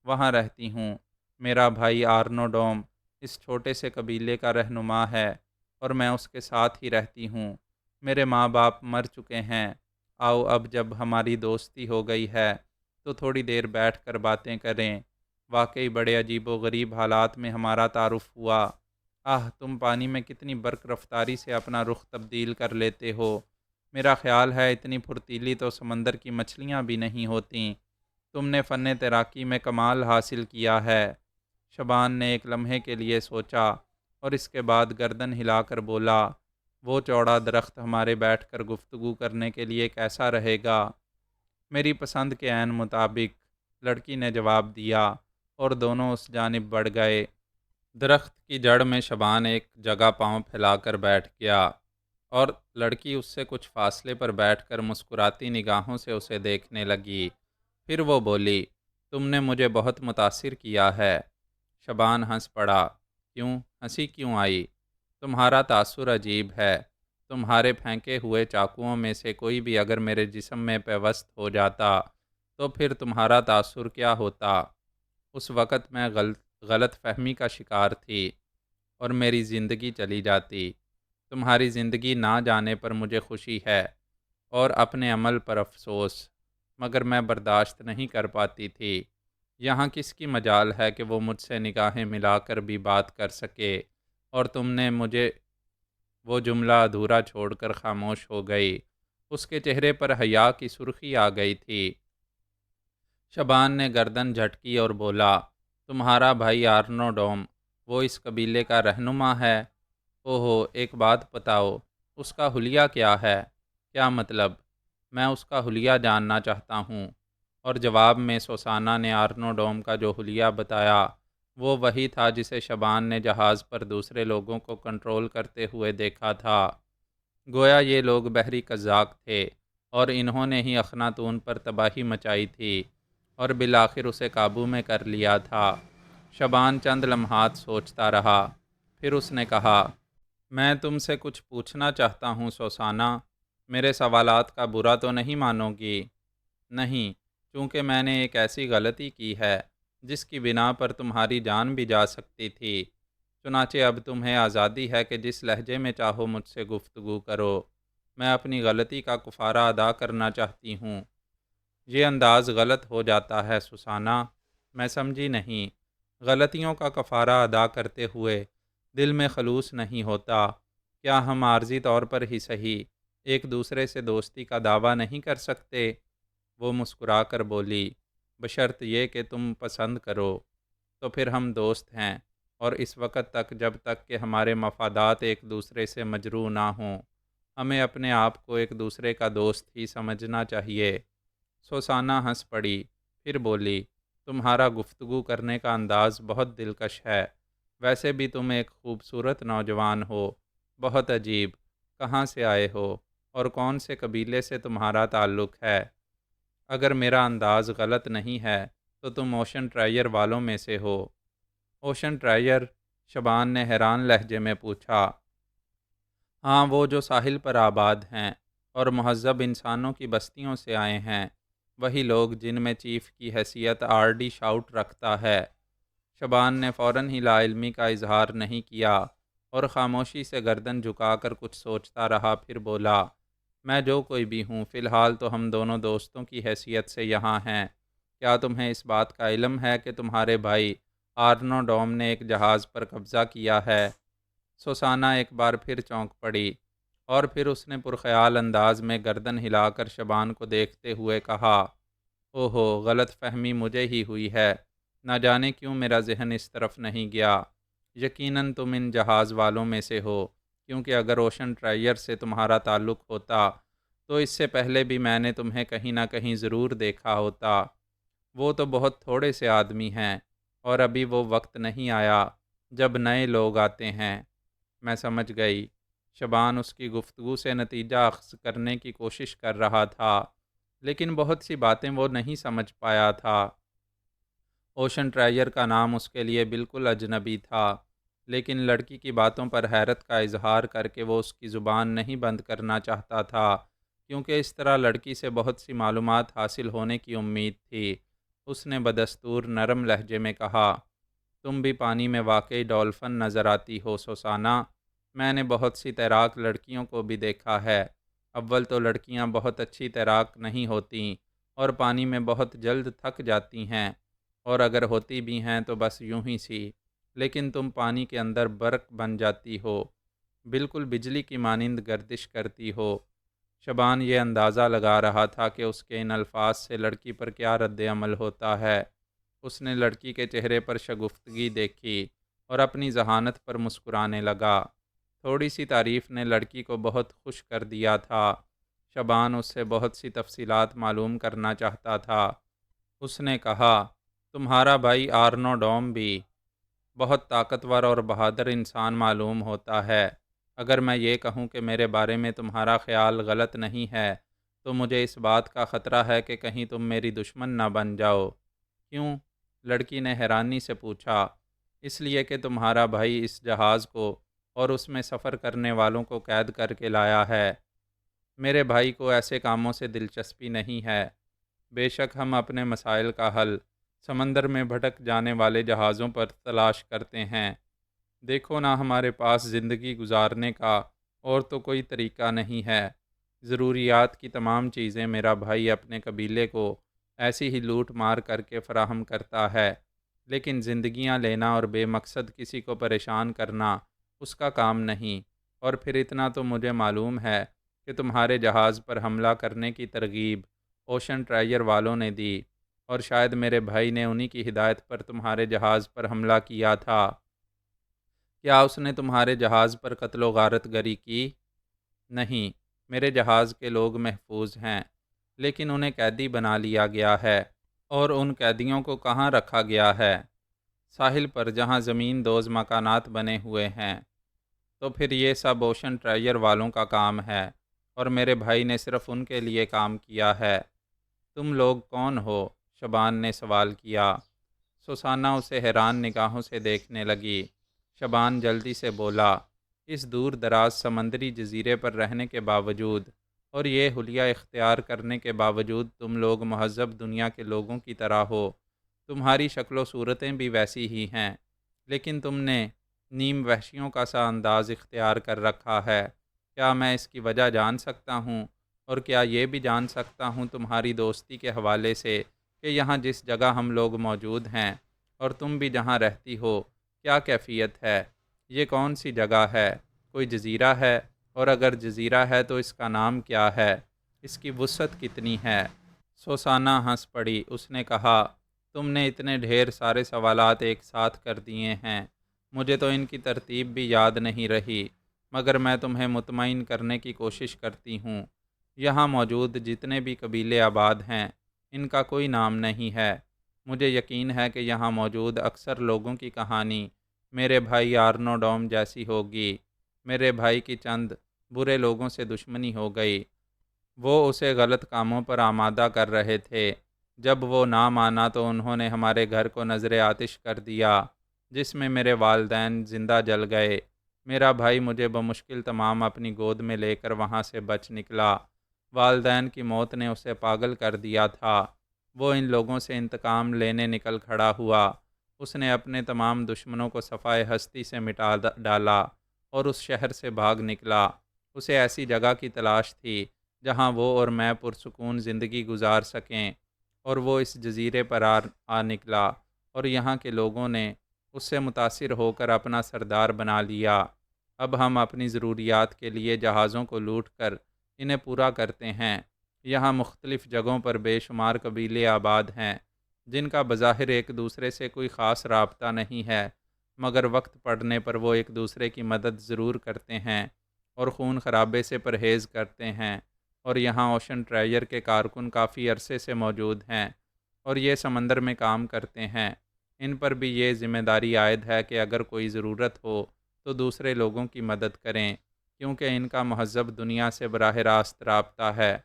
وہاں رہتی ہوں۔ میرا بھائی آرنو ڈوم اس چھوٹے سے قبیلے کا رہنما ہے، اور میں اس کے ساتھ ہی رہتی ہوں۔ میرے ماں باپ مر چکے ہیں۔ آؤ اب جب ہماری دوستی ہو گئی ہے تو تھوڑی دیر بیٹھ کر باتیں کریں۔ واقعی بڑے عجیب و غریب حالات میں ہمارا تعارف ہوا۔ تم پانی میں کتنی برق رفتاری سے اپنا رخ تبدیل کر لیتے ہو۔ میرا خیال ہے اتنی پھرتیلی تو سمندر کی مچھلیاں بھی نہیں ہوتیں۔ تم نے فن تیراکی میں کمال حاصل کیا ہے۔ شبان نے ایک لمحے کے لیے سوچا اور اس کے بعد گردن ہلا کر بولا، وہ چوڑا درخت ہمارے بیٹھ کر گفتگو کرنے کے لیے کیسا رہے گا؟ میری پسند کے عین مطابق، لڑکی نے جواب دیا، اور دونوں اس جانب بڑھ گئے۔ درخت کی جڑ میں شبان ایک جگہ پاؤں پھیلا کر بیٹھ گیا، اور لڑکی اس سے کچھ فاصلے پر بیٹھ کر مسکراتی نگاہوں سے اسے دیکھنے لگی۔ پھر وہ بولی، تم نے مجھے بہت متاثر کیا ہے۔ شبان ہنس پڑا۔ کیوں؟ ہنسی کیوں آئی؟ تمہارا تاثر عجیب ہے۔ تمہارے پھینکے ہوئے چاقوؤں میں سے کوئی بھی اگر میرے جسم میں پیوست ہو جاتا تو پھر تمہارا تاثر کیا ہوتا؟ اس وقت میں غلط فہمی کا شکار تھی اور میری زندگی چلی جاتی۔ تمہاری زندگی نہ جانے پر مجھے خوشی ہے اور اپنے عمل پر افسوس، مگر میں برداشت نہیں کر پاتی تھی۔ یہاں کس کی مجال ہے کہ وہ مجھ سے نگاہیں ملا کر بھی بات کر سکے، اور تم نے مجھے وہ جملہ ادھورا چھوڑ کر خاموش ہو گئی۔ اس کے چہرے پر حیا کی سرخی آ گئی تھی۔ شبان نے گردن جھٹکی اور بولا، تمہارا بھائی آرنو ڈوم وہ اس قبیلے کا رہنما ہے؟ اوہو، ایک بات بتاؤ، اس کا حلیہ کیا ہے؟ کیا مطلب؟ میں اس کا حلیہ جاننا چاہتا ہوں۔ اور جواب میں سوسانہ نے آرنو ڈوم کا جو حلیہ بتایا وہ وہی تھا جسے شبان نے جہاز پر دوسرے لوگوں کو کنٹرول کرتے ہوئے دیکھا تھا۔ گویا یہ لوگ بحری قزاق تھے اور انہوں نے ہی اخناتون پر تباہی مچائی تھی اور بالآخر اسے قابو میں کر لیا تھا۔ شبان چند لمحات سوچتا رہا، پھر اس نے کہا، میں تم سے کچھ پوچھنا چاہتا ہوں سوسانہ، میرے سوالات کا برا تو نہیں مانو گی؟ نہیں، چونکہ میں نے ایک ایسی غلطی کی ہے جس کی بنا پر تمہاری جان بھی جا سکتی تھی۔ چنانچہ اب تمہیں آزادی ہے کہ جس لہجے میں چاہو مجھ سے گفتگو کرو۔ میں اپنی غلطی کا کفارہ ادا کرنا چاہتی ہوں۔ یہ انداز غلط ہو جاتا ہے سوسانہ، میں سمجھی نہیں۔ غلطیوں کا کفارہ ادا کرتے ہوئے دل میں خلوص نہیں ہوتا؟ کیا ہم عارضی طور پر ہی صحیح ایک دوسرے سے دوستی کا دعویٰ نہیں کر سکتے؟ وہ مسکرا کر بولی، بشرط یہ کہ تم پسند کرو، تو پھر ہم دوست ہیں، اور اس وقت تک جب تک کہ ہمارے مفادات ایک دوسرے سے مجروح نہ ہوں، ہمیں اپنے آپ کو ایک دوسرے کا دوست ہی سمجھنا چاہیے۔ سوسانہ ہنس پڑی، پھر بولی، تمہارا گفتگو کرنے کا انداز بہت دلکش ہے۔ ویسے بھی تم ایک خوبصورت نوجوان ہو۔ بہت عجیب، کہاں سے آئے ہو اور کون سے قبیلے سے تمہارا تعلق ہے؟ اگر میرا انداز غلط نہیں ہے تو تم اوشن ٹرائر والوں میں سے ہو۔ اوشن ٹرائر؟ شبان نے حیران لہجے میں پوچھا۔ ہاں، وہ جو ساحل پر آباد ہیں اور مہذب انسانوں کی بستیوں سے آئے ہیں، وہی لوگ جن میں چیف کی حیثیت آر ڈی شاؤٹ رکھتا ہے۔ شبان نے فوراً ہی لا علمی کا اظہار نہیں کیا اور خاموشی سے گردن جھکا کر کچھ سوچتا رہا، پھر بولا، میں جو کوئی بھی ہوں، فی الحال تو ہم دونوں دوستوں کی حیثیت سے یہاں ہیں۔ کیا تمہیں اس بات کا علم ہے کہ تمہارے بھائی آرنو ڈوم نے ایک جہاز پر قبضہ کیا ہے؟ سوسانا ایک بار پھر چونک پڑی، اور پھر اس نے پرخیال انداز میں گردن ہلا کر شبان کو دیکھتے ہوئے کہا، اوہو، غلط فہمی مجھے ہی ہوئی ہے۔ نہ جانے کیوں میرا ذہن اس طرف نہیں گیا۔ یقیناً تم ان جہاز والوں میں سے ہو، کیونکہ اگر اوشن ٹرائیر سے تمہارا تعلق ہوتا تو اس سے پہلے بھی میں نے تمہیں کہیں نہ کہیں ضرور دیکھا ہوتا۔ وہ تو بہت تھوڑے سے آدمی ہیں، اور ابھی وہ وقت نہیں آیا جب نئے لوگ آتے ہیں۔ میں سمجھ گئی۔ شبان اس کی گفتگو سے نتیجہ اخذ کرنے کی کوشش کر رہا تھا، لیکن بہت سی باتیں وہ نہیں سمجھ پایا تھا۔ اوشن ٹرائیر کا نام اس کے لیے بالکل اجنبی تھا، لیکن لڑکی کی باتوں پر حیرت کا اظہار کر کے وہ اس کی زبان نہیں بند کرنا چاہتا تھا، کیونکہ اس طرح لڑکی سے بہت سی معلومات حاصل ہونے کی امید تھی۔ اس نے بدستور نرم لہجے میں کہا، تم بھی پانی میں واقعی ڈولفن نظر آتی ہو سوسانا۔ میں نے بہت سی تیراک لڑکیوں کو بھی دیکھا ہے۔ اول تو لڑکیاں بہت اچھی تیراک نہیں ہوتیں اور پانی میں بہت جلد تھک جاتی ہیں، اور اگر ہوتی بھی ہیں تو بس یوں ہی سی، لیکن تم پانی کے اندر برق بن جاتی ہو، بالکل بجلی کی مانند گردش کرتی ہو۔ شبان یہ اندازہ لگا رہا تھا کہ اس کے ان الفاظ سے لڑکی پر کیا رد عمل ہوتا ہے۔ اس نے لڑکی کے چہرے پر شگفتگی دیکھی اور اپنی ذہانت پر مسکرانے لگا۔ تھوڑی سی تعریف نے لڑکی کو بہت خوش کر دیا تھا۔ شبان اس سے بہت سی تفصیلات معلوم کرنا چاہتا تھا۔ اس نے کہا، تمہارا بھائی آرنو ڈوم بھی بہت طاقتور اور بہادر انسان معلوم ہوتا ہے۔ اگر میں یہ کہوں کہ میرے بارے میں تمہارا خیال غلط نہیں ہے، تو مجھے اس بات کا خطرہ ہے کہ کہیں تم میری دشمن نہ بن جاؤ۔ کیوں؟ لڑکی نے حیرانی سے پوچھا۔ اس لیے کہ تمہارا بھائی اس جہاز کو اور اس میں سفر کرنے والوں کو قید کر کے لایا ہے۔ میرے بھائی کو ایسے کاموں سے دلچسپی نہیں ہے۔ بے شک ہم اپنے مسائل کا حل سمندر میں بھٹک جانے والے جہازوں پر تلاش کرتے ہیں۔ دیکھو نا، ہمارے پاس زندگی گزارنے کا اور تو کوئی طریقہ نہیں ہے۔ ضروریات کی تمام چیزیں میرا بھائی اپنے قبیلے کو ایسی ہی لوٹ مار کر کے فراہم کرتا ہے، لیکن زندگیاں لینا اور بے مقصد کسی کو پریشان کرنا اس کا کام نہیں۔ اور پھر اتنا تو مجھے معلوم ہے کہ تمہارے جہاز پر حملہ کرنے کی ترغیب اوشن ٹرائیر والوں نے دی، اور شاید میرے بھائی نے انہی کی ہدایت پر تمہارے جہاز پر حملہ کیا تھا۔ کیا اس نے تمہارے جہاز پر قتل و غارت گری کی؟ نہیں، میرے جہاز کے لوگ محفوظ ہیں، لیکن انہیں قیدی بنا لیا گیا ہے۔ اور ان قیدیوں کو کہاں رکھا گیا ہے؟ ساحل پر، جہاں زمین دوز مکانات بنے ہوئے ہیں۔ تو پھر یہ سب اوشن ٹرائیر والوں کا کام ہے، اور میرے بھائی نے صرف ان کے لیے کام کیا ہے۔ تم لوگ کون ہو؟ شبان نے سوال کیا۔ سوسانا اسے حیران نگاہوں سے دیکھنے لگی۔ شبان جلدی سے بولا، اس دور دراز سمندری جزیرے پر رہنے کے باوجود اور یہ حلیہ اختیار کرنے کے باوجود تم لوگ مہذب دنیا کے لوگوں کی طرح ہو۔ تمہاری شکل و صورتیں بھی ویسی ہی ہیں، لیکن تم نے نیم وحشیوں کا سا انداز اختیار کر رکھا ہے۔ کیا میں اس کی وجہ جان سکتا ہوں؟ اور کیا یہ بھی جان سکتا ہوں تمہاری دوستی کے حوالے سے کہ یہاں جس جگہ ہم لوگ موجود ہیں اور تم بھی جہاں رہتی ہو، کیا کیفیت ہے؟ یہ کون سی جگہ ہے؟ کوئی جزیرہ ہے؟ اور اگر جزیرہ ہے تو اس کا نام کیا ہے؟ اس کی وسعت کتنی ہے؟ سوسانا ہنس پڑی۔ اس نے کہا، تم نے اتنے ڈھیر سارے سوالات ایک ساتھ کر دیے ہیں، مجھے تو ان کی ترتیب بھی یاد نہیں رہی، مگر میں تمہیں مطمئن کرنے کی کوشش کرتی ہوں۔ یہاں موجود جتنے بھی قبیلے آباد ہیں، ان کا کوئی نام نہیں ہے۔ مجھے یقین ہے کہ یہاں موجود اکثر لوگوں کی کہانی میرے بھائی آرنو ڈوم جیسی ہوگی۔ میرے بھائی کی چند برے لوگوں سے دشمنی ہو گئی۔ وہ اسے غلط کاموں پر آمادہ کر رہے تھے۔ جب وہ نہ مانا تو انہوں نے ہمارے گھر کو نذر آتش کر دیا، جس میں میرے والدین زندہ جل گئے۔ میرا بھائی مجھے بمشکل تمام اپنی گود میں لے کر وہاں سے بچ نکلا۔ والدین کی موت نے اسے پاگل کر دیا تھا۔ وہ ان لوگوں سے انتقام لینے نکل کھڑا ہوا۔ اس نے اپنے تمام دشمنوں کو صفائے ہستی سے مٹا ڈالا اور اس شہر سے بھاگ نکلا۔ اسے ایسی جگہ کی تلاش تھی جہاں وہ اور میں پرسکون زندگی گزار سکیں، اور وہ اس جزیرے پر آ نکلا، اور یہاں کے لوگوں نے اس سے متاثر ہو کر اپنا سردار بنا لیا۔ اب ہم اپنی ضروریات کے لیے جہازوں کو لوٹ کر انہیں پورا کرتے ہیں۔ یہاں مختلف جگہوں پر بے شمار قبیلے آباد ہیں، جن کا بظاہر ایک دوسرے سے کوئی خاص رابطہ نہیں ہے، مگر وقت پڑنے پر وہ ایک دوسرے کی مدد ضرور کرتے ہیں اور خون خرابے سے پرہیز کرتے ہیں۔ اور یہاں اوشن ٹریجر کے کارکن کافی عرصے سے موجود ہیں اور یہ سمندر میں کام کرتے ہیں۔ ان پر بھی یہ ذمہ داری عائد ہے کہ اگر کوئی ضرورت ہو تو دوسرے لوگوں کی مدد کریں، کیونکہ ان کا مہذب دنیا سے براہ راست رابطہ ہے۔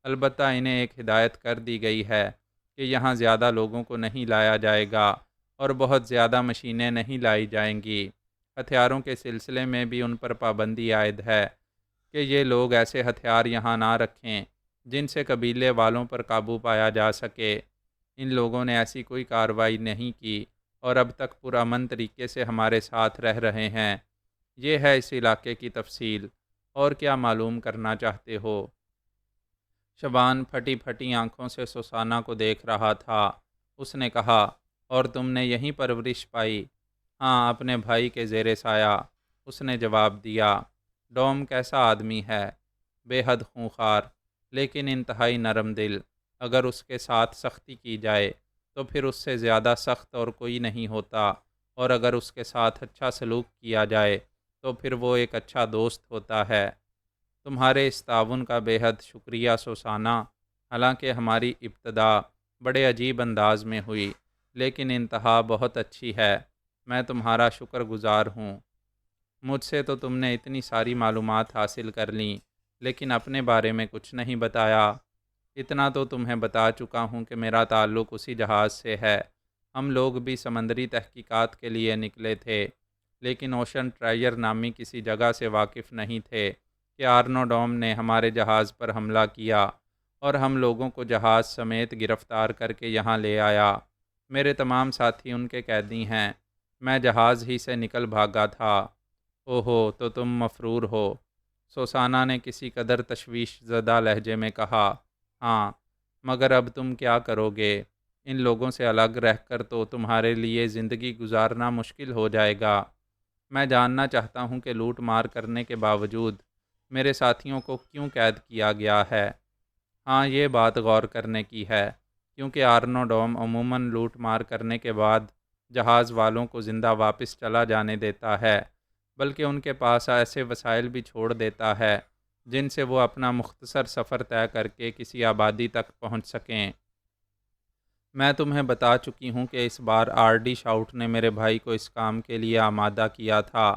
البتہ انہیں ایک ہدایت کر دی گئی ہے کہ یہاں زیادہ لوگوں کو نہیں لایا جائے گا اور بہت زیادہ مشینیں نہیں لائی جائیں گی۔ ہتھیاروں کے سلسلے میں بھی ان پر پابندی عائد ہے کہ یہ لوگ ایسے ہتھیار یہاں نہ رکھیں جن سے قبیلے والوں پر قابو پایا جا سکے۔ ان لوگوں نے ایسی کوئی کارروائی نہیں کی اور اب تک پرامن طریقے سے ہمارے ساتھ رہ رہے ہیں۔ یہ ہے اس علاقے کی تفصیل، اور کیا معلوم کرنا چاہتے ہو؟ شبان پھٹی پھٹی آنکھوں سے سوسانہ کو دیکھ رہا تھا۔ اس نے کہا، اور تم نے یہیں پرورش پائی؟ ہاں، اپنے بھائی کے زیر سایہ، اس نے جواب دیا۔ ڈوم کیسا آدمی ہے؟ بے حد خونخوار، لیکن انتہائی نرم دل۔ اگر اس کے ساتھ سختی کی جائے تو پھر اس سے زیادہ سخت اور کوئی نہیں ہوتا، اور اگر اس کے ساتھ اچھا سلوک کیا جائے تو پھر وہ ایک اچھا دوست ہوتا ہے۔ تمہارے اس تعاون کا بے حد شکریہ سوسانہ۔ حالانکہ ہماری ابتدا بڑے عجیب انداز میں ہوئی، لیکن انتہا بہت اچھی ہے۔ میں تمہارا شکر گزار ہوں۔ مجھ سے تو تم نے اتنی ساری معلومات حاصل کر لیں، لیکن اپنے بارے میں کچھ نہیں بتایا۔ اتنا تو تمہیں بتا چکا ہوں کہ میرا تعلق اسی جہاز سے ہے۔ ہم لوگ بھی سمندری تحقیقات کے لیے نکلے تھے، لیکن اوشن ٹرائر نامی کسی جگہ سے واقف نہیں تھے کہ آرنو ڈوم نے ہمارے جہاز پر حملہ کیا اور ہم لوگوں کو جہاز سمیت گرفتار کر کے یہاں لے آیا۔ میرے تمام ساتھی ان کے قیدی ہیں۔ میں جہاز ہی سے نکل بھاگا تھا۔ اوہو، تو تم مفرور ہو؟ سوسانہ نے کسی قدر تشویش زدہ لہجے میں کہا۔ ہاں، مگر اب تم کیا کرو گے؟ ان لوگوں سے الگ رہ کر تو تمہارے لیے زندگی گزارنا مشکل ہو جائے گا۔ میں جاننا چاہتا ہوں کہ لوٹ مار کرنے کے باوجود میرے ساتھیوں کو کیوں قید کیا گیا ہے۔ ہاں، یہ بات غور کرنے کی ہے، کیونکہ آرنو ڈوم عموماً لوٹ مار کرنے کے بعد جہاز والوں کو زندہ واپس چلا جانے دیتا ہے، بلکہ ان کے پاس ایسے وسائل بھی چھوڑ دیتا ہے جن سے وہ اپنا مختصر سفر طے کر کے کسی آبادی تک پہنچ سکیں۔ میں تمہیں بتا چکی ہوں کہ اس بار آر ڈی شاؤٹ نے میرے بھائی کو اس کام کے لیے آمادہ کیا تھا،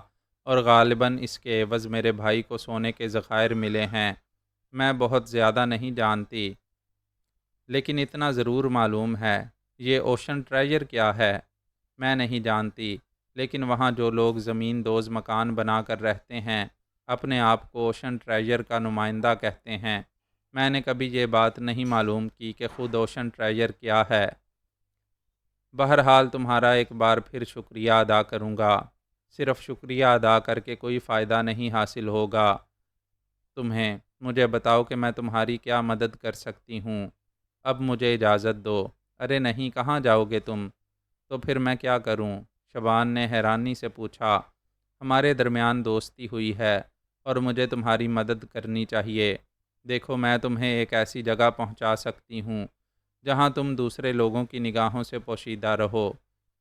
اور غالباً اس کے عوض میرے بھائی کو سونے کے ذخائر ملے ہیں۔ میں بہت زیادہ نہیں جانتی، لیکن اتنا ضرور معلوم ہے۔ یہ اوشن ٹریجر کیا ہے؟ میں نہیں جانتی، لیکن وہاں جو لوگ زمین دوز مکان بنا کر رہتے ہیں اپنے آپ کو اوشن ٹریجر کا نمائندہ کہتے ہیں۔ میں نے کبھی یہ بات نہیں معلوم کی کہ خود اوشن ٹریجر کیا ہے۔ بہرحال تمہارا ایک بار پھر شکریہ ادا کروں گا۔ صرف شکریہ ادا کر کے کوئی فائدہ نہیں حاصل ہوگا تمہیں۔ مجھے بتاؤ کہ میں تمہاری کیا مدد کر سکتی ہوں۔ اب مجھے اجازت دو۔ ارے نہیں، کہاں جاؤ گے تم؟ تو پھر میں کیا کروں؟ شبان نے حیرانی سے پوچھا۔ ہمارے درمیان دوستی ہوئی ہے اور مجھے تمہاری مدد کرنی چاہیے۔ دیکھو، میں تمہیں ایک ایسی جگہ پہنچا سکتی ہوں جہاں تم دوسرے لوگوں کی نگاہوں سے پوشیدہ رہو۔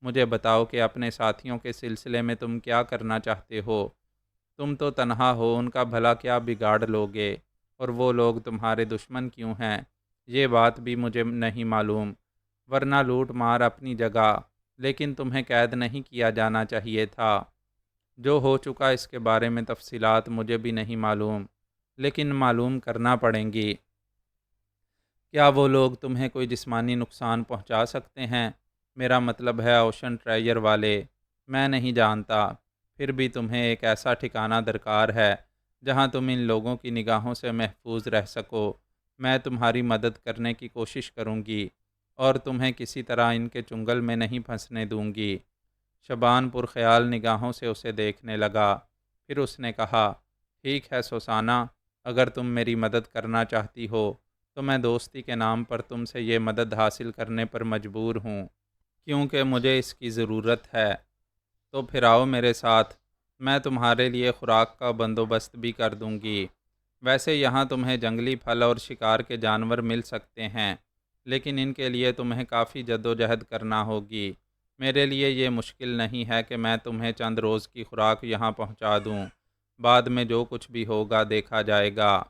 مجھے بتاؤ کہ اپنے ساتھیوں کے سلسلے میں تم کیا کرنا چاہتے ہو؟ تم تو تنہا ہو، ان کا بھلا کیا بگاڑ لوگے؟ اور وہ لوگ تمہارے دشمن کیوں ہیں؟ یہ بات بھی مجھے نہیں معلوم، ورنہ لوٹ مار اپنی جگہ، لیکن تمہیں قید نہیں کیا جانا چاہیے تھا۔ جو ہو چکا اس کے بارے میں تفصیلات مجھے بھی نہیں معلوم، لیکن معلوم کرنا پڑیں گی۔ کیا وہ لوگ تمہیں کوئی جسمانی نقصان پہنچا سکتے ہیں؟ میرا مطلب ہے اوشن ٹرائر والے۔ میں نہیں جانتا۔ پھر بھی تمہیں ایک ایسا ٹھکانہ درکار ہے جہاں تم ان لوگوں کی نگاہوں سے محفوظ رہ سکو۔ میں تمہاری مدد کرنے کی کوشش کروں گی اور تمہیں کسی طرح ان کے چنگل میں نہیں پھنسنے دوں گی۔ شبان پرخیال نگاہوں سے اسے دیکھنے لگا۔ پھر اس نے کہا، ٹھیک ہے سوسانہ، اگر تم میری مدد کرنا چاہتی ہو تو میں دوستی کے نام پر تم سے یہ مدد حاصل کرنے پر مجبور ہوں، کیونکہ مجھے اس کی ضرورت ہے۔ تو پھر آؤ میرے ساتھ، میں تمہارے لیے خوراک کا بندوبست بھی کر دوں گی۔ ویسے یہاں تمہیں جنگلی پھل اور شکار کے جانور مل سکتے ہیں، لیکن ان کے لیے تمہیں کافی جدوجہد کرنا ہوگی۔ میرے لیے یہ مشکل نہیں ہے کہ میں تمہیں چند روز کی خوراک یہاں پہنچا دوں، بعد میں جو کچھ بھی ہوگا دیکھا جائے گا۔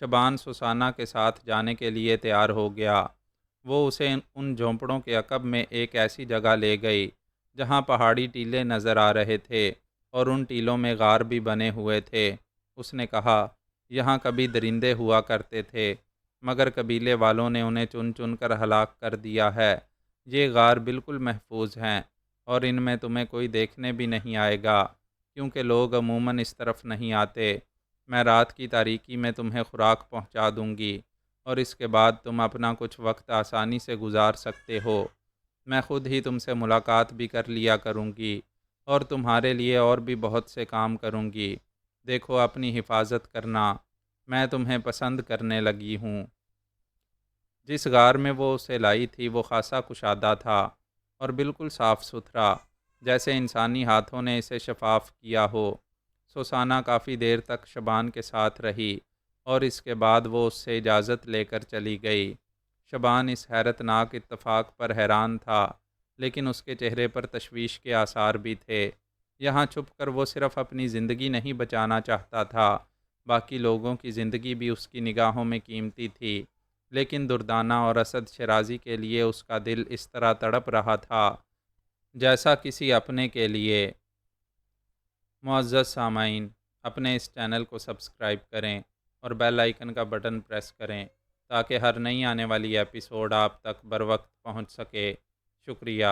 شبان سوسانہ کے ساتھ جانے کے لیے تیار ہو گیا۔ وہ اسے ان جھونپڑوں کے عقب میں ایک ایسی جگہ لے گئی جہاں پہاڑی ٹیلے نظر آ رہے تھے اور ان ٹیلوں میں غار بھی بنے ہوئے تھے۔ اس نے کہا، یہاں کبھی درندے ہوا کرتے تھے، مگر قبیلے والوں نے انہیں چن چن کر ہلاک کر دیا ہے۔ یہ غار بالکل محفوظ ہیں اور ان میں تمہیں کوئی دیکھنے بھی نہیں آئے گا، کیونکہ لوگ عموماً اس طرف نہیں آتے۔ میں رات کی تاریکی میں تمہیں خوراک پہنچا دوں گی اور اس کے بعد تم اپنا کچھ وقت آسانی سے گزار سکتے ہو۔ میں خود ہی تم سے ملاقات بھی کر لیا کروں گی اور تمہارے لیے اور بھی بہت سے کام کروں گی۔ دیکھو اپنی حفاظت کرنا، میں تمہیں پسند کرنے لگی ہوں۔ جس غار میں وہ اسے لائی تھی وہ خاصا کشادہ تھا اور بالکل صاف ستھرا، جیسے انسانی ہاتھوں نے اسے شفاف کیا ہو۔ سوسانہ کافی دیر تک شبان کے ساتھ رہی اور اس کے بعد وہ اس سے اجازت لے کر چلی گئی۔ شبان اس حیرت ناک اتفاق پر حیران تھا، لیکن اس کے چہرے پر تشویش کے آثار بھی تھے۔ یہاں چھپ کر وہ صرف اپنی زندگی نہیں بچانا چاہتا تھا، باقی لوگوں کی زندگی بھی اس کی نگاہوں میں قیمتی تھی۔ لیکن دردانہ اور اسد شرازی کے لیے اس کا دل اس طرح تڑپ رہا تھا جیسا کسی اپنے کے لیے۔ معزز سامعین، اپنے اس چینل کو سبسکرائب کریں اور بیل آئیکن کا بٹن پریس کریں تاکہ ہر نئی آنے والی ایپیسوڈ آپ تک بروقت پہنچ سکے۔ شکریہ۔